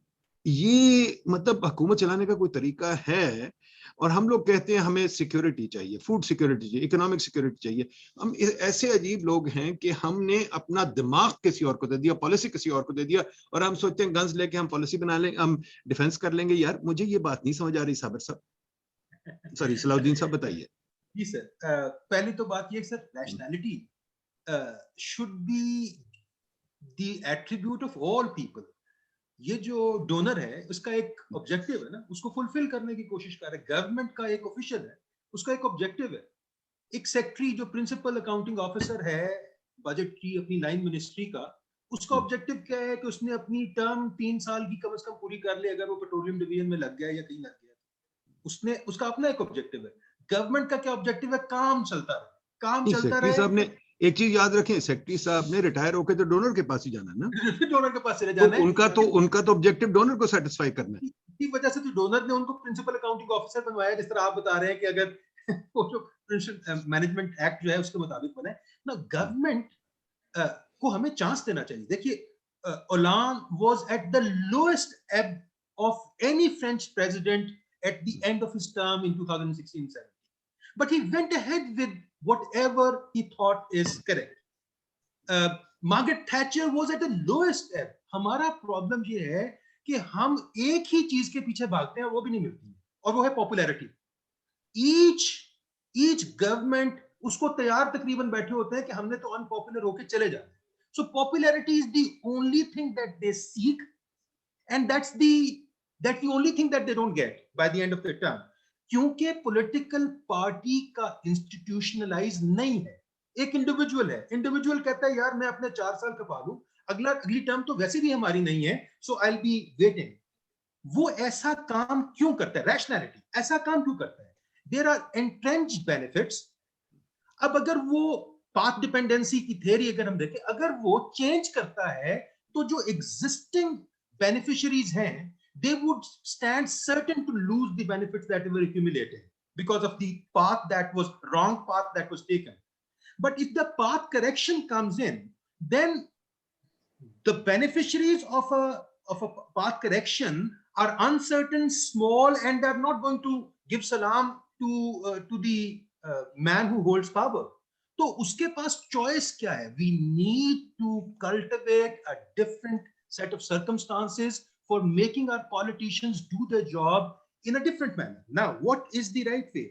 ये मतलब हुकूमत चलाने का कोई तरीका है? और हम लोग कहते हैं हमें सिक्योरिटी चाहिए, फूड सिक्योरिटी चाहिए, इकोनॉमिक सिक्योरिटी चाहिए। हम ऐसे अजीब लोग हैं कि हमने अपना दिमाग किसी और को दे दिया, पॉलिसी किसी और को दे दिया, और हम सोचते हैं गन्स लेके हम पॉलिसी बना लेंगे, हम डिफेंस कर लेंगे। यार मुझे ये बात नहीं समझ आ रही साबिर साहब, सॉरी सलाहुद्दीन साहब बताइए। जी सर, पहली तो बात ये sir, rationality should be the attribute of all people. ये जो डोनर है उसका एक ऑब्जेक्टिव है ना, उसको फुलफिल करने की कोशिश कर रहे हैं। गवर्नमेंट का एक ऑफिशियल है, उसका एक ऑब्जेक्टिव है। एक सेक्रेटरी जो प्रिंसिपल अकाउंटिंग ऑफिसर है बजट की अपनी लाइन मिनिस्ट्री का, उसका ऑब्जेक्टिव क्या है कि उसने अपनी टर्म 3 साल की कम से कम पूरी कर ली, अगर वो पेट्रोलियम डिवीजन में लग गया या कहीं लग गया, उसने उसका अपना एक ऑब्जेक्टिव है। गवर्नमेंट का क्या ऑब्जेक्टिव है? काम चलता रहे, काम चलता रहे। साहब ने एक चीज याद रखें, सेक्रेटरी साहब ने रिटायर होकर तो डोनर के पास ही जाना है ना, डोनर के पास चले जाना है। उनका तो ऑब्जेक्टिव डोनर को सेटिस्फाई करना है। इसी वजह से तो डोनर ने उनको प्रिंसिपल अकाउंटिंग ऑफिसर बनवाया, जिस तरह आप बता रहे हैं कि अगर वो जो मैनेजमेंट एक्ट जो है उसके मुताबिक बने ना। गवर्नमेंट को हमें चांस देना चाहिए। देखिए, Hollande was at the lowest ebb of any French president at the end of his term in 2016-17, but he went ahead with whatever he thought is correct. Margaret Thatcher was at the lowest ebb. हमारा problem ये है कि हम एक ही चीज के पीछे भागते हैं, वो भी नहीं मिलती, और वो है पॉपुलैरिटी। ईच गवर्नमेंट उसको तैयार तकरीबन बैठे होते हैं कि हमने तो अनपॉपुलर होके चले जाना है। So popularity is the only thing that they seek, and that's the only thing that they don't get by the end of their term. क्योंकि पॉलिटिकल पार्टी का इंस्टीट्यूशनलाइज नहीं है, एक इंडिविजुअल है। इंडिविजुअल कहता है यार मैं अपने 4 साल खपा लूं, अगली टर्म तो वैसे भी हमारी नहीं है, सो आई विल बी वेटिंग। वो ऐसा काम क्यों करता है? रैशनैलिटी ऐसा काम क्यों करता है? There are entrenched benefits. अब अगर वो पाथ डिपेंडेंसी की थ्योरी अगर हम देखें, अगर वो चेंज करता है तो जो एग्जिस्टिंग बेनिफिशियरीज हैं, they would stand certain to lose the benefits that were accumulated because of the wrong path that was taken. But if the path correction comes in, then the beneficiaries of a path correction are uncertain, small, and they're not going to give salam to the man who holds power. तो उसके पास choice क्या है? We need to cultivate a different set of circumstances for making our politicians do their job in a different manner. Now, what is the right way?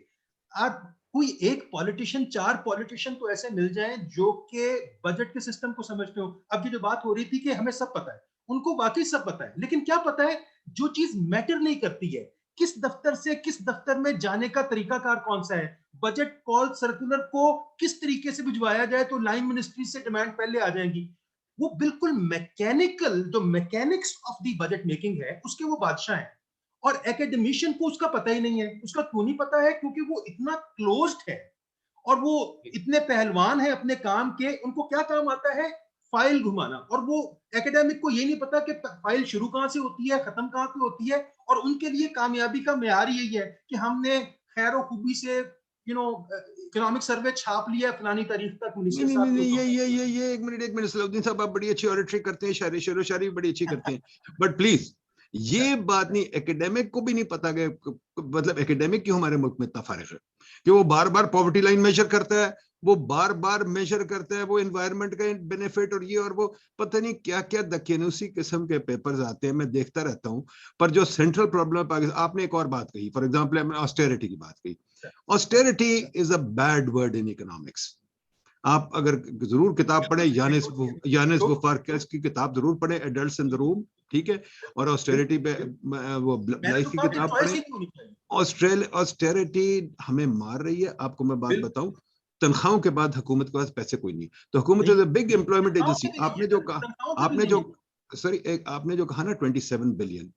कोई एक politician, 4 politician तो ऐसे मिल जाएं जो कि बजट के सिस्टम को समझते हो। अब ये जो बात हो रही थी कि हमें सब पता है, उनको वाकई सब पता है, लेकिन क्या पता है? जो चीज मैटर नहीं करती है, किस दफ्तर से किस दफ्तर में जाने का तरीकाकार कौन सा है, बजट कॉल सर्कुलर को किस तरीके से भिजवाया जाए तो लाइन मिनिस्ट्री से डिमांड पहले आ जाएंगी। वो बिल्कुल मैकेनिकल, जो mechanics of the budget making है उसके वो बादशाह हैं, और एकेडमिशियन को उसका पता ही नहीं है। उसका क्यों नहीं पता है? क्योंकि वो इतना क्लोज्ड है और वो इतने पहलवान है अपने काम के। उनको क्या काम आता है? फाइल घुमाना। और वो एकेडमिक को ये नहीं पता कि फाइल शुरू कहां से होती है, खत्म कहां पे होती है। और उनके लिए कामयाबी का मेयार यही है कि हमने खैर खूबी से इकोनॉमिक सर्वे छाप लिया फलानी तारीख तक। ये एक मिनट सलाहुद्दीन साहब, आप बड़ी अच्छी ऑरेटरी करते हैं, शायरी शेरो शायरी बड़ी अच्छी करते हैं, बट प्लीज ये बात नहीं, एकेडमिक को भी नहीं पता कि मतलब एकेडमिक क्यों हमारे मुल्क में इतना फारिग है कि वो बार बार पॉवर्टी लाइन मेजर करता है, वो बार बार मेजर करता है वो एनवायरनमेंट का बेनिफिट और ये और वो पता नहीं क्या क्या दकियानूसी किस्म के पेपर्स आते हैं, मैं देखता रहता हूँ। पर जो सेंट्रल प्रॉब्लम है पाकिस्तान, आपने एक और बात कही, फॉर एग्जांपल हमने ऑस्टेरिटी की बात कही। Austerity is a bad word in economics. आप अगर जरूर किताब पढ़े, यानिस वफारकेस की किताब जरूर पढ़े, एडल्ट्स इन द रूम, ठीक है, और ऑस्टेरिटी पे वो लाइफ की किताब पढ़े। ऑस्टेरिटी हमें मार रही है। आपको मैं बात बताऊं, तनख्वाहों के बाद हुकूमत के पास पैसे कोई नहीं, तो हुकूमत is a big employment agency. आपने जो कहा ना 27 बिलियन,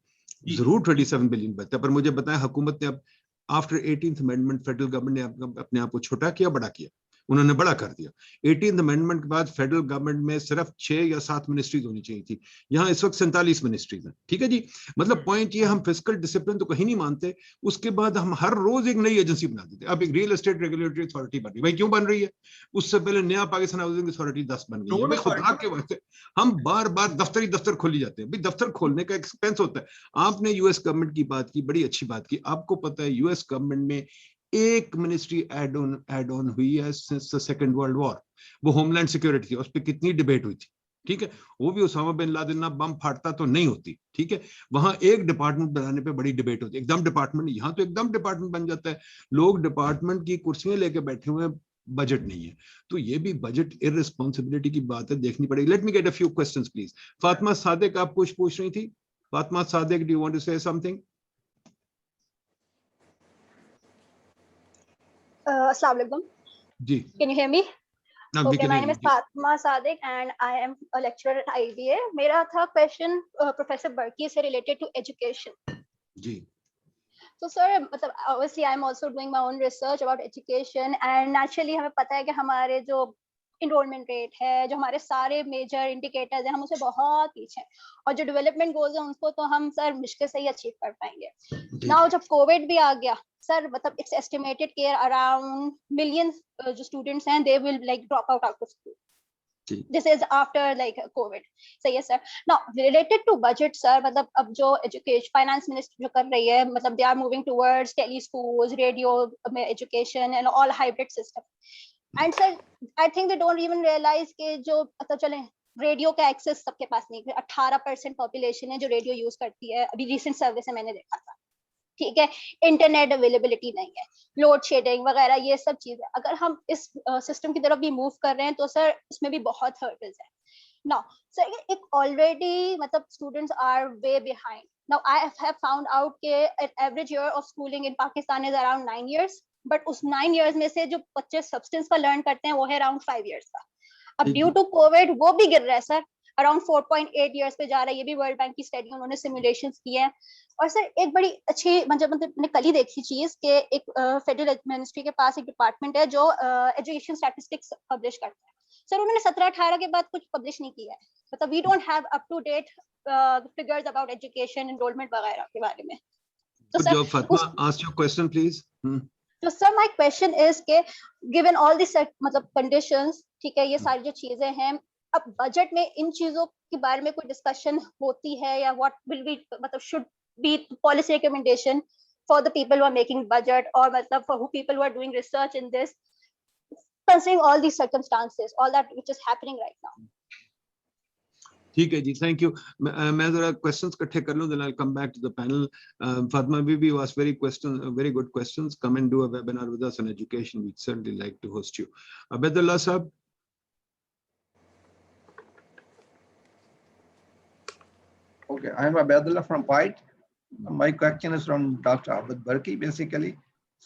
जरूर 27 बिलियन बचता है, पर मुझे बताएं हुकूमत ने अब after 18th amendment federal government ने अपने आप को छोटा किया, बड़ा किया? उन्होंने बड़ा कर दिया। 18th अमेंडमेंट के बाद फेडरल गवर्नमेंट में सिर्फ 6 या 7 मिनिस्ट्रीज होनी चाहिए थी, यहाँ इस वक्त 47 मिनिस्ट्रीज हैं, ठीक है जी। मतलब पॉइंट ये, हम फिस्कल डिसिप्लिन तो कहीं नहीं मानते, उसके बाद हम हर रोज एक नई एजेंसी बना देते। अब एक रियल एस्टेट रेगुलेटरी अथॉरिटी बन रही है, भाई क्यों बन रही है? उससे पहले नया पाकिस्तान हाउसिंग अथॉरिटी 10 बन गई है। भाई खुदा के वास्ते हम बार बार दफ्तर खोली जाते हैं, भाई दफ्तर खोलने का एक्सपेंस होता है। आपने यूएस गवर्नमेंट की बात की, बड़ी अच्छी बात की। आपको पता है यूएस गवर्नमेंट में एक मिनिस्ट्री एड ऑन हुई है since the second world war, वो होमलैंड सिक्योरिटी थी, उस पर कितनी डिबेट हुई थी, ठीक है। वो भी उसामा बिन लादेन ना बम फाड़ता तो नहीं होती, ठीक है। वहां एक डिपार्टमेंट बनाने पे बड़ी डिबेट होती है, एकदम डिपार्टमेंट, यहाँ तो एकदम डिपार्टमेंट बन जाता है, लोग डिपार्टमेंट की कुर्सियां लेके बैठे हुए हैं, बजट नहीं है। तो ये भी बजट इररिस्पॉन्सिबिलिटी की बात है, देखनी पड़ेगी। Let me get a few questions please. Fatima Sadiq, आप कुछ पूछ रही थी? Fatima Sadiq, do you want to say something? Assalamu alaikum. जी, Can you hear me? we Okay, can my hear name you. is Fatma Sadiq and I am a lecturer at IBA. मेरा था question Professor Burki से related to education. Ji, So sir, मतलब obviously I am also doing my own research about education and naturally हमें पता है कि हमारे जो enrollment rate है, जो हमारे सारे major indicators हैं, हम उससे बहुत पीछे हैं, और जो development goals हैं उनको तो हम सर मुश्किल से ही achieve कर पाएंगे। Now जब COVID भी आ गया सर, मतलब it's estimated कि around millions जो students हैं they will like drop out of school. This is after like COVID. सही है sir. Now related to budget sir, मतलब अब जो education finance minister जो कर रही है, मतलब they are moving towards tele schools, radio education and all hybrid system. And sir, I think they don't even realize कि जो मतलब चले रेडियो का एक्सेस सबके पास नहीं है। 18% पॉपुलेशन है जो रेडियो यूज करती है, अभी रिसेंट सर्वे से मैंने देखा था, ठीक है। इंटरनेट अवेलेबिलिटी नहीं है, लोड शेडिंग वगैरह ये सब चीजें। अगर हम इस सिस्टम की तरफ भी मूव कर रहे हैं तो सर इसमें भी बहुत हर्डल्स है। नाउ सर एक ऑलरेडी मतलब students are way behind. Now I have found out के average year of schooling in Pakistan is around 9 years, but उस 9 years में से जो बच्चे सब्सटेंस का लर्न करते हैं वो है अराउंड 5 years का। अब ड्यू टू कोविड वो भी गिर रहा है सर, अराउंड 4.8 years पे जा रहा है। ये भी वर्ल्ड बैंक की स्टडी उन्होंने सिमुलेशंस किए हैं। और सर एक बड़ी अच्छी मतलब मैंने कल ही देखी चीज कि एक फेडरल मिनिस्ट्री के पास एक डिपार्टमेंट है जो एजुकेशन स्टैटिस्टिक्स पब्लिश करता है। सर उन्होंने 17-18 के बाद कुछ पब्लिश नहीं किया है, मतलब we don't have up to date figures about education enrolment वगैरह के बारे में। तो sir Fatima, ask your question please. तो सर माय क्वेश्चन इज के गिवन ऑल दिस मतलब कंडीशंस, ठीक है, ये सारी जो चीजें हैं, अब बजट में इन चीजों के बारे में कोई डिस्कशन होती है या व्हाट विल बी मतलब should be policy recommendation for the people who are making budget, और मतलब for people who are doing research in this, considering all these circumstances, all that which is happening right now. ठीक है जी, thank you. मैं जरा questions इकट्ठे कर लूं, then I'll come back to the panel. Fatma Bibi, you asked very good questions. Come and do a webinar with us on education. We'd certainly like to host you. Abidullah Sahab. Okay, I'm Abidullah from PIDE. My question is from Dr. Abid Burki, basically.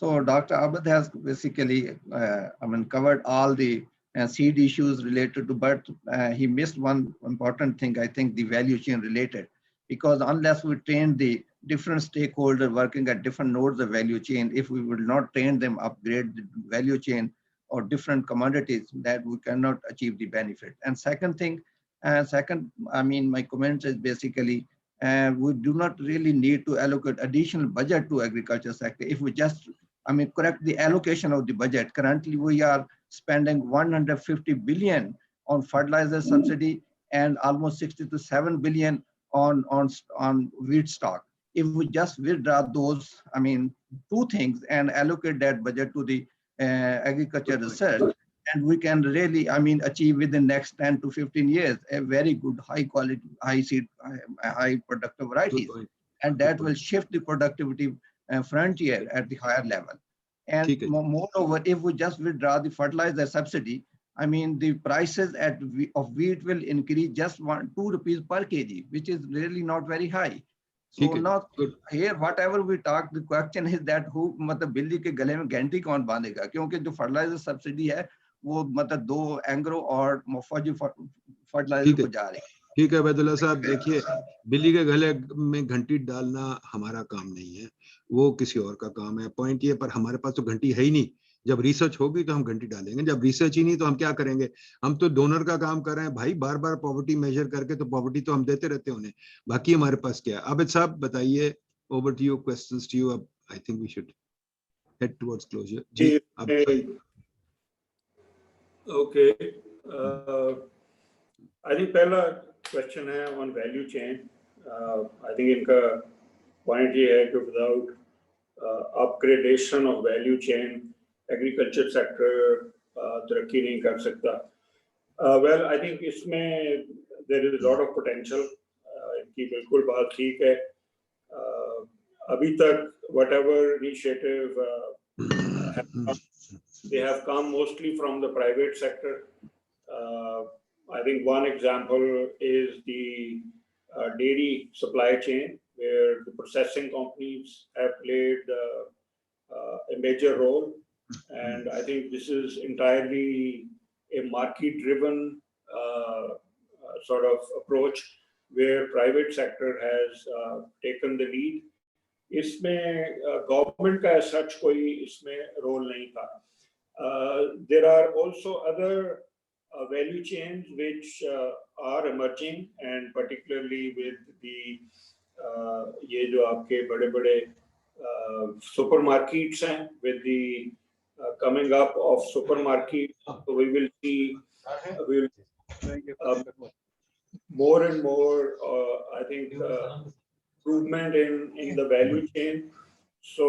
So Dr. Abid has basically, covered all the seed issues related to, but he missed one important thing, I think, the value chain related, because unless we train the different stakeholders working at different nodes of value chain, if we will not train them, upgrade the value chain or different commodities, that we cannot achieve the benefit. And second thing, my comment is basically, we do not really need to allocate additional budget to agriculture sector. If we just, correct the allocation of the budget. Currently, we are spending 150 billion on fertilizer subsidy and almost 60 to 7 billion on wheat stock. If we just withdraw those, I mean, two things and allocate that budget to the agriculture research, and we can really, I mean, achieve within the next 10 to 15 years a very good high quality, high seed, high productive varieties, and that will shift the productivity frontier at the higher level. And moreover, if we just withdraw the fertilizer subsidy, I mean, the prices of wheat will increase just 2 rupees per kg, which is really not very high. So now here, whatever we talk, the question is that who, मतलब बिल्ली के गले में घंटी कौन बांधेगा? क्योंकि जो fertilizer subsidy है, वो मतलब 2 एंग्रो और फौजी fertilizer को जा रही है. ठीक है अबैदुल्ला साहब, देखिए बिल्ली के गले में घंटी डालना हमारा काम नहीं है, वो किसी और का काम है. पॉइंट ये, पर हमारे पास तो घंटी है ही नहीं. जब रिसर्च होगी तो हम घंटी डालेंगे, जब रिसर्च ही नहीं तो हम क्या करेंगे? हम तो डोनर का काम कर रहे हैं भाई, बार बार पॉवर्टी मेजर करके, तो पॉवर्टी तो हम देते रहते हैं उन्हें, बाकी हमारे पास क्या है? आबिद साहब बताइए, over to you, questions to you. अब I think we should head towards closure. जी ओके, आई थिंक पहला क्वेश्चन है on value chain. I think इनका पॉइंट ये है कि without upgradation of value chain agriculture sector तरक्की नहीं कर सकता. वेल आई थिंक इसमें there is a lot of potential. इनकी बिल्कुल बात ठीक है. अभी तक whatever initiative they have come mostly from the private sector. I think one example is the dairy supply chain, where the processing companies have played a major role. And I think this is entirely a market-driven sort of approach, where private sector has taken the lead. इसमें government का as such कोई इसमें role नहीं था. There are also other value chains which are emerging, and particularly with the ये जो आपके बड़े-बड़े supermarkets हैं, with the coming up of supermarkets, so we will see more and more, I think, improvement in the value chain. So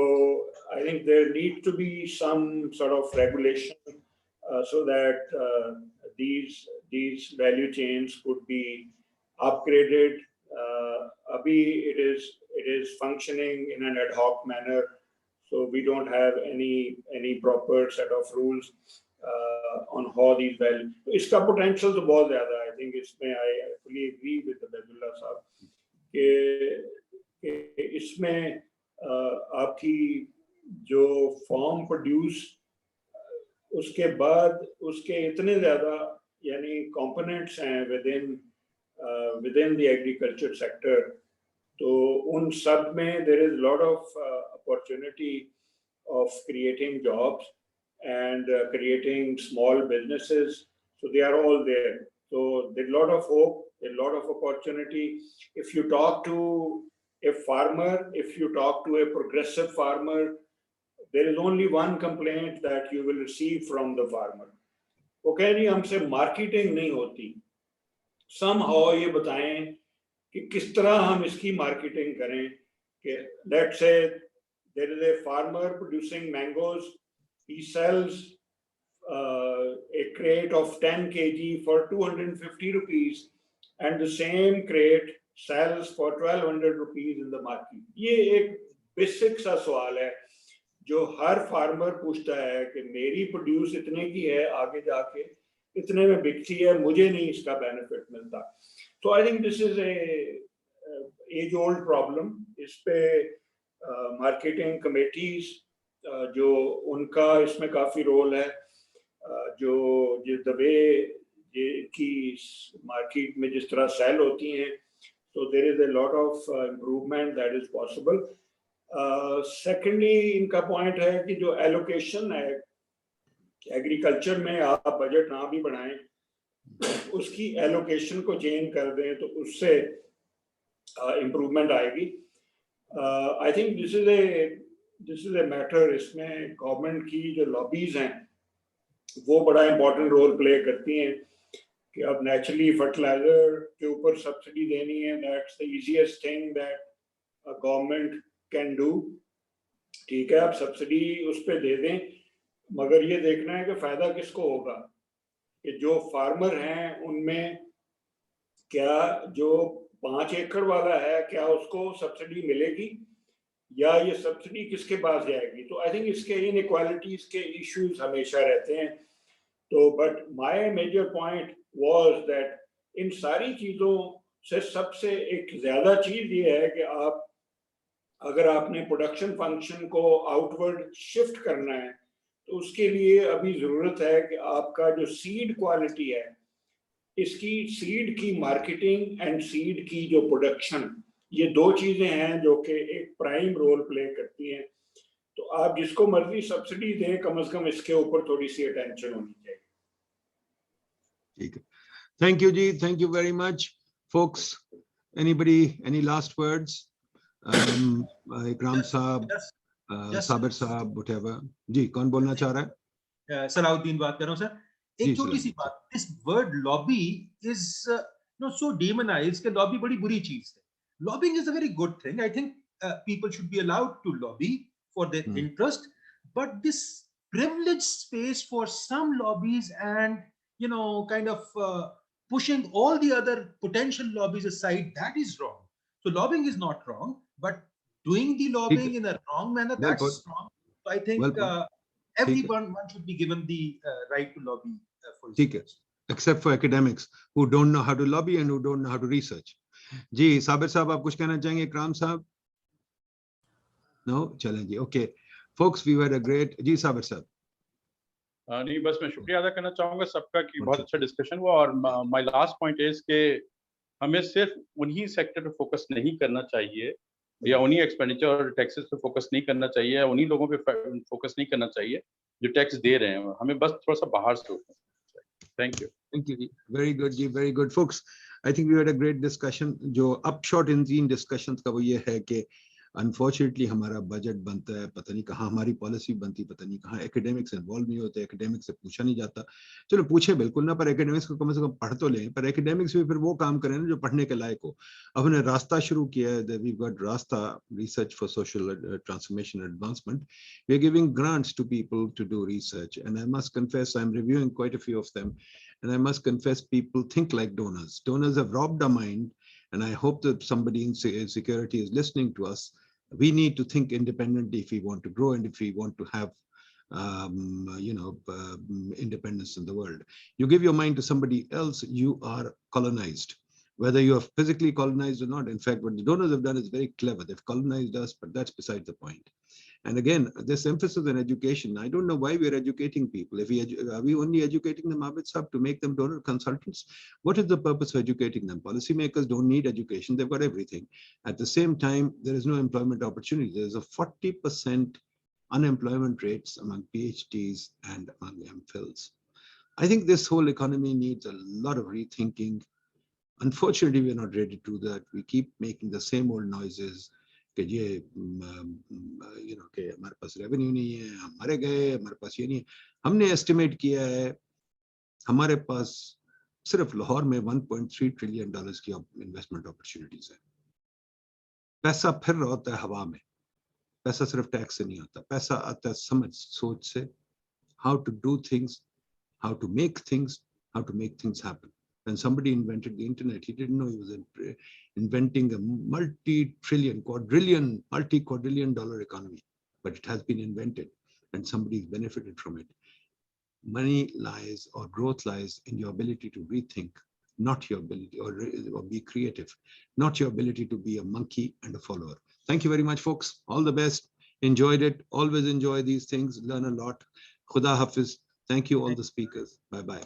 I think there need to be some sort of regulation so that these value chains could be upgraded. Abhi it is functioning in an ad hoc manner, so we don't have any proper set of rules on how these values. इसका potential तो बहुत ज़्यादा है. I think इसमें I fully agree with Abdullah साहब कि इसमें आपकी जो फॉर्म प्रोड्यूस उसके बाद उसके इतने ज़्यादा यानी कंपोनेंट्स हैं within the agriculture sector, तो उन सब में there is a lot of opportunity of creating jobs and creating small businesses. So they are all there. So there's a lot of hope, a lot of opportunity. If you talk to a farmer, if you talk to a progressive farmer, there is only one complaint that you will receive from the farmer. वो कह रही हमसे marketing नहीं होती. Somehow ये बताएं कि किस तरह हम इसकी मार्केटिंग करें. कि let's say there is a farmer producing mangoes, he sells a crate of 10 kg for 250 rupees, and the same crate sells for 1200 rupees in the market. ये एक बेसिक सा सवाल है जो हर फार्मर पूछता है कि मेरी प्रोड्यूस इतने की है, आगे जाके इतने में बिकती है, मुझे नहीं इसका बेनिफिट मिलता. तो I think this is age old problem. इस पे मार्केटिंग कमेटीज जो उनका इसमें काफी रोल है, जो जिस दबे की मार्केट में जिस तरह सेल होती हैं, so there is a lot of improvement that is possible. Secondly, इनका पॉइंट है कि जो एलोकेशन है एग्रीकल्चर में, आप बजट ना भी बढ़ाएं, उसकी एलोकेशन को चेंज कर दें तो उससे इम्प्रूवमेंट आएगी. आई think this is a matter. इसमें गवर्नमेंट की जो लॉबीज हैं वो बड़ा इम्पोर्टेंट रोल प्ले करती हैं कि अब नेचुरली फर्टिलाइजर के ऊपर सब्सिडी देनी है, that's the easiest thing that a government can do. ठीक है, आप सब्सिडी उस पर दे दें, मगर ये देखना है कि फायदा किसको होगा, कि जो फार्मर हैं उनमें क्या जो 5 एकड़ वाला है क्या उसको सब्सिडी मिलेगी, या ये सब्सिडी किसके पास जाएगी। तो आई थिंक इसके इनइक्वालिटीज के इश्यूज हमेशा रहते हैं। तो but my major point was that इन सारी चीजों से सबसे एक ज्यादा चीज ये है कि आप अगर आपने प्रोडक्शन फंक्शन को आउटवर्ड शिफ्ट करना है तो उसके लिए अभी जरूरत है कि आपका जो सीड क्वालिटी है, इसकी सीड की मार्केटिंग एंड सीड की जो प्रोडक्शन, ये 2 चीजें हैं जो कि एक प्राइम रोल प्ले करती हैं। तो आप जिसको मर्जी सब्सिडी दें, कम से कम इसके ऊपर थोड़ी सी अटेंशन होनी चाहिए। ठीक है, थैंक यू जी, thank you very much folks. Anybody, any last words? इकराम साहब, साबिर साहब, whatever. जी, कौन बोलना चाह रहा है? सलाहुद्दीन बात कर रहा हूँ सर। एक छोटी सी बात, this word lobby is so demonized कि lobby बड़ी बुरी चीज है। Lobbying is a very good thing. I think people should be allowed to lobby for their interest, but this privileged space for some lobbies and kind of pushing all the other potential lobbies aside, that is wrong. So lobbying is not wrong, but doing the lobbying in a wrong manner, that's wrong. So I think everyone should be given the right to lobby for his interest. Except for academics who don't know how to lobby and who don't know how to research. जी, साबिर साहब आप कुछ कहना चाहेंगे? इकराम साहब? No, चलें जी, okay. Folks, we had a great, जी साबिर साहब। नहीं, बस मैं शुक्रिया अदा करना चाहूंगा सबका कि बहुत अच्छा डिस्कशन हुआ। और माय लास्ट पॉइंट इज के हमें सिर्फ उन्हीं सेक्टर पे फोकस नहीं करना चाहिए या उन्हीं एक्सपेंडिचर और टैक्सेस पे फोकस नहीं करना चाहिए, उन्हीं लोगों पे फोकस नहीं करना चाहिए जो टैक्स दे रहे हैं। हमें बस थोड़ा सा बाहर से सोचना चाहिए। थैंक यू जी, वेरी गुड जी, very good folks. I think we had a great discussion. जो अपशॉट इन डिस्कशंस का वो ये है कि अनफॉर्चुनेटली हमारा बजट बनता है पता नहीं कहाँ, हमारी पॉलिसी बनती पता नहीं कहाँ, एकेडमिक्स इन्वॉल्व नहीं होते, एकेडमिक्स से पूछा नहीं जाता। चलो पूछे बिल्कुल ना, पर एकेडमिक्स को कम से कम पढ़ तो लें, पर एकेडमिक्स भी फिर वो काम करें ना जो पढ़ने के लायक हो। अब हमने रास्ता शुरू किया है, we got RASTA research for social transformation advancement. We are giving grants to people to do research and I must confess I am reviewing quite a few of them and I must confess people think like donors. Donors have robbed our mind, and I hope that somebody in security is listening to us. We need to think independently if we want to grow and if we want to have independence in the world. You give your mind to somebody else, you are colonized, whether you are physically colonized or not. In fact, what the donors have done is very clever. They've colonized us, but that's beside the point. And again, this emphasis on education, I don't know why we're educating people. If are we only educating them, Abid Sahab, to make them donor consultants? What is the purpose of educating them? Policymakers don't need education. They've got everything. At the same time, there is no employment opportunity. There's a 40% unemployment rates among PhDs and among MPhils. I think this whole economy needs a lot of rethinking. Unfortunately, we're not ready to do that. We keep making the same old noises. कि ये कि हमारे पास revenue नहीं है, हम मरे गए, हमारे पास ये नहीं है। हमने एस्टिमेट किया है हमारे पास सिर्फ लाहौर में $1.3 ट्रिलियन की इन्वेस्टमेंट अपॉर्चुनिटीज है। पैसा फिर रहा होता है हवा में, पैसा सिर्फ टैक्स से नहीं आता, पैसा आता है समझ सोच से, how to do things, how to make things happen. When somebody invented the internet, he didn't know he was inventing a multi-quadrillion dollar economy, but it has been invented and somebody's benefited from it. Money lies or growth lies in your ability to rethink, not your ability or be creative, not your ability to be a monkey and a follower. Thank you very much, folks. All the best. Enjoyed it. Always enjoy these things. Learn a lot. Khuda Hafiz. Thank you, all the speakers. Bye-bye.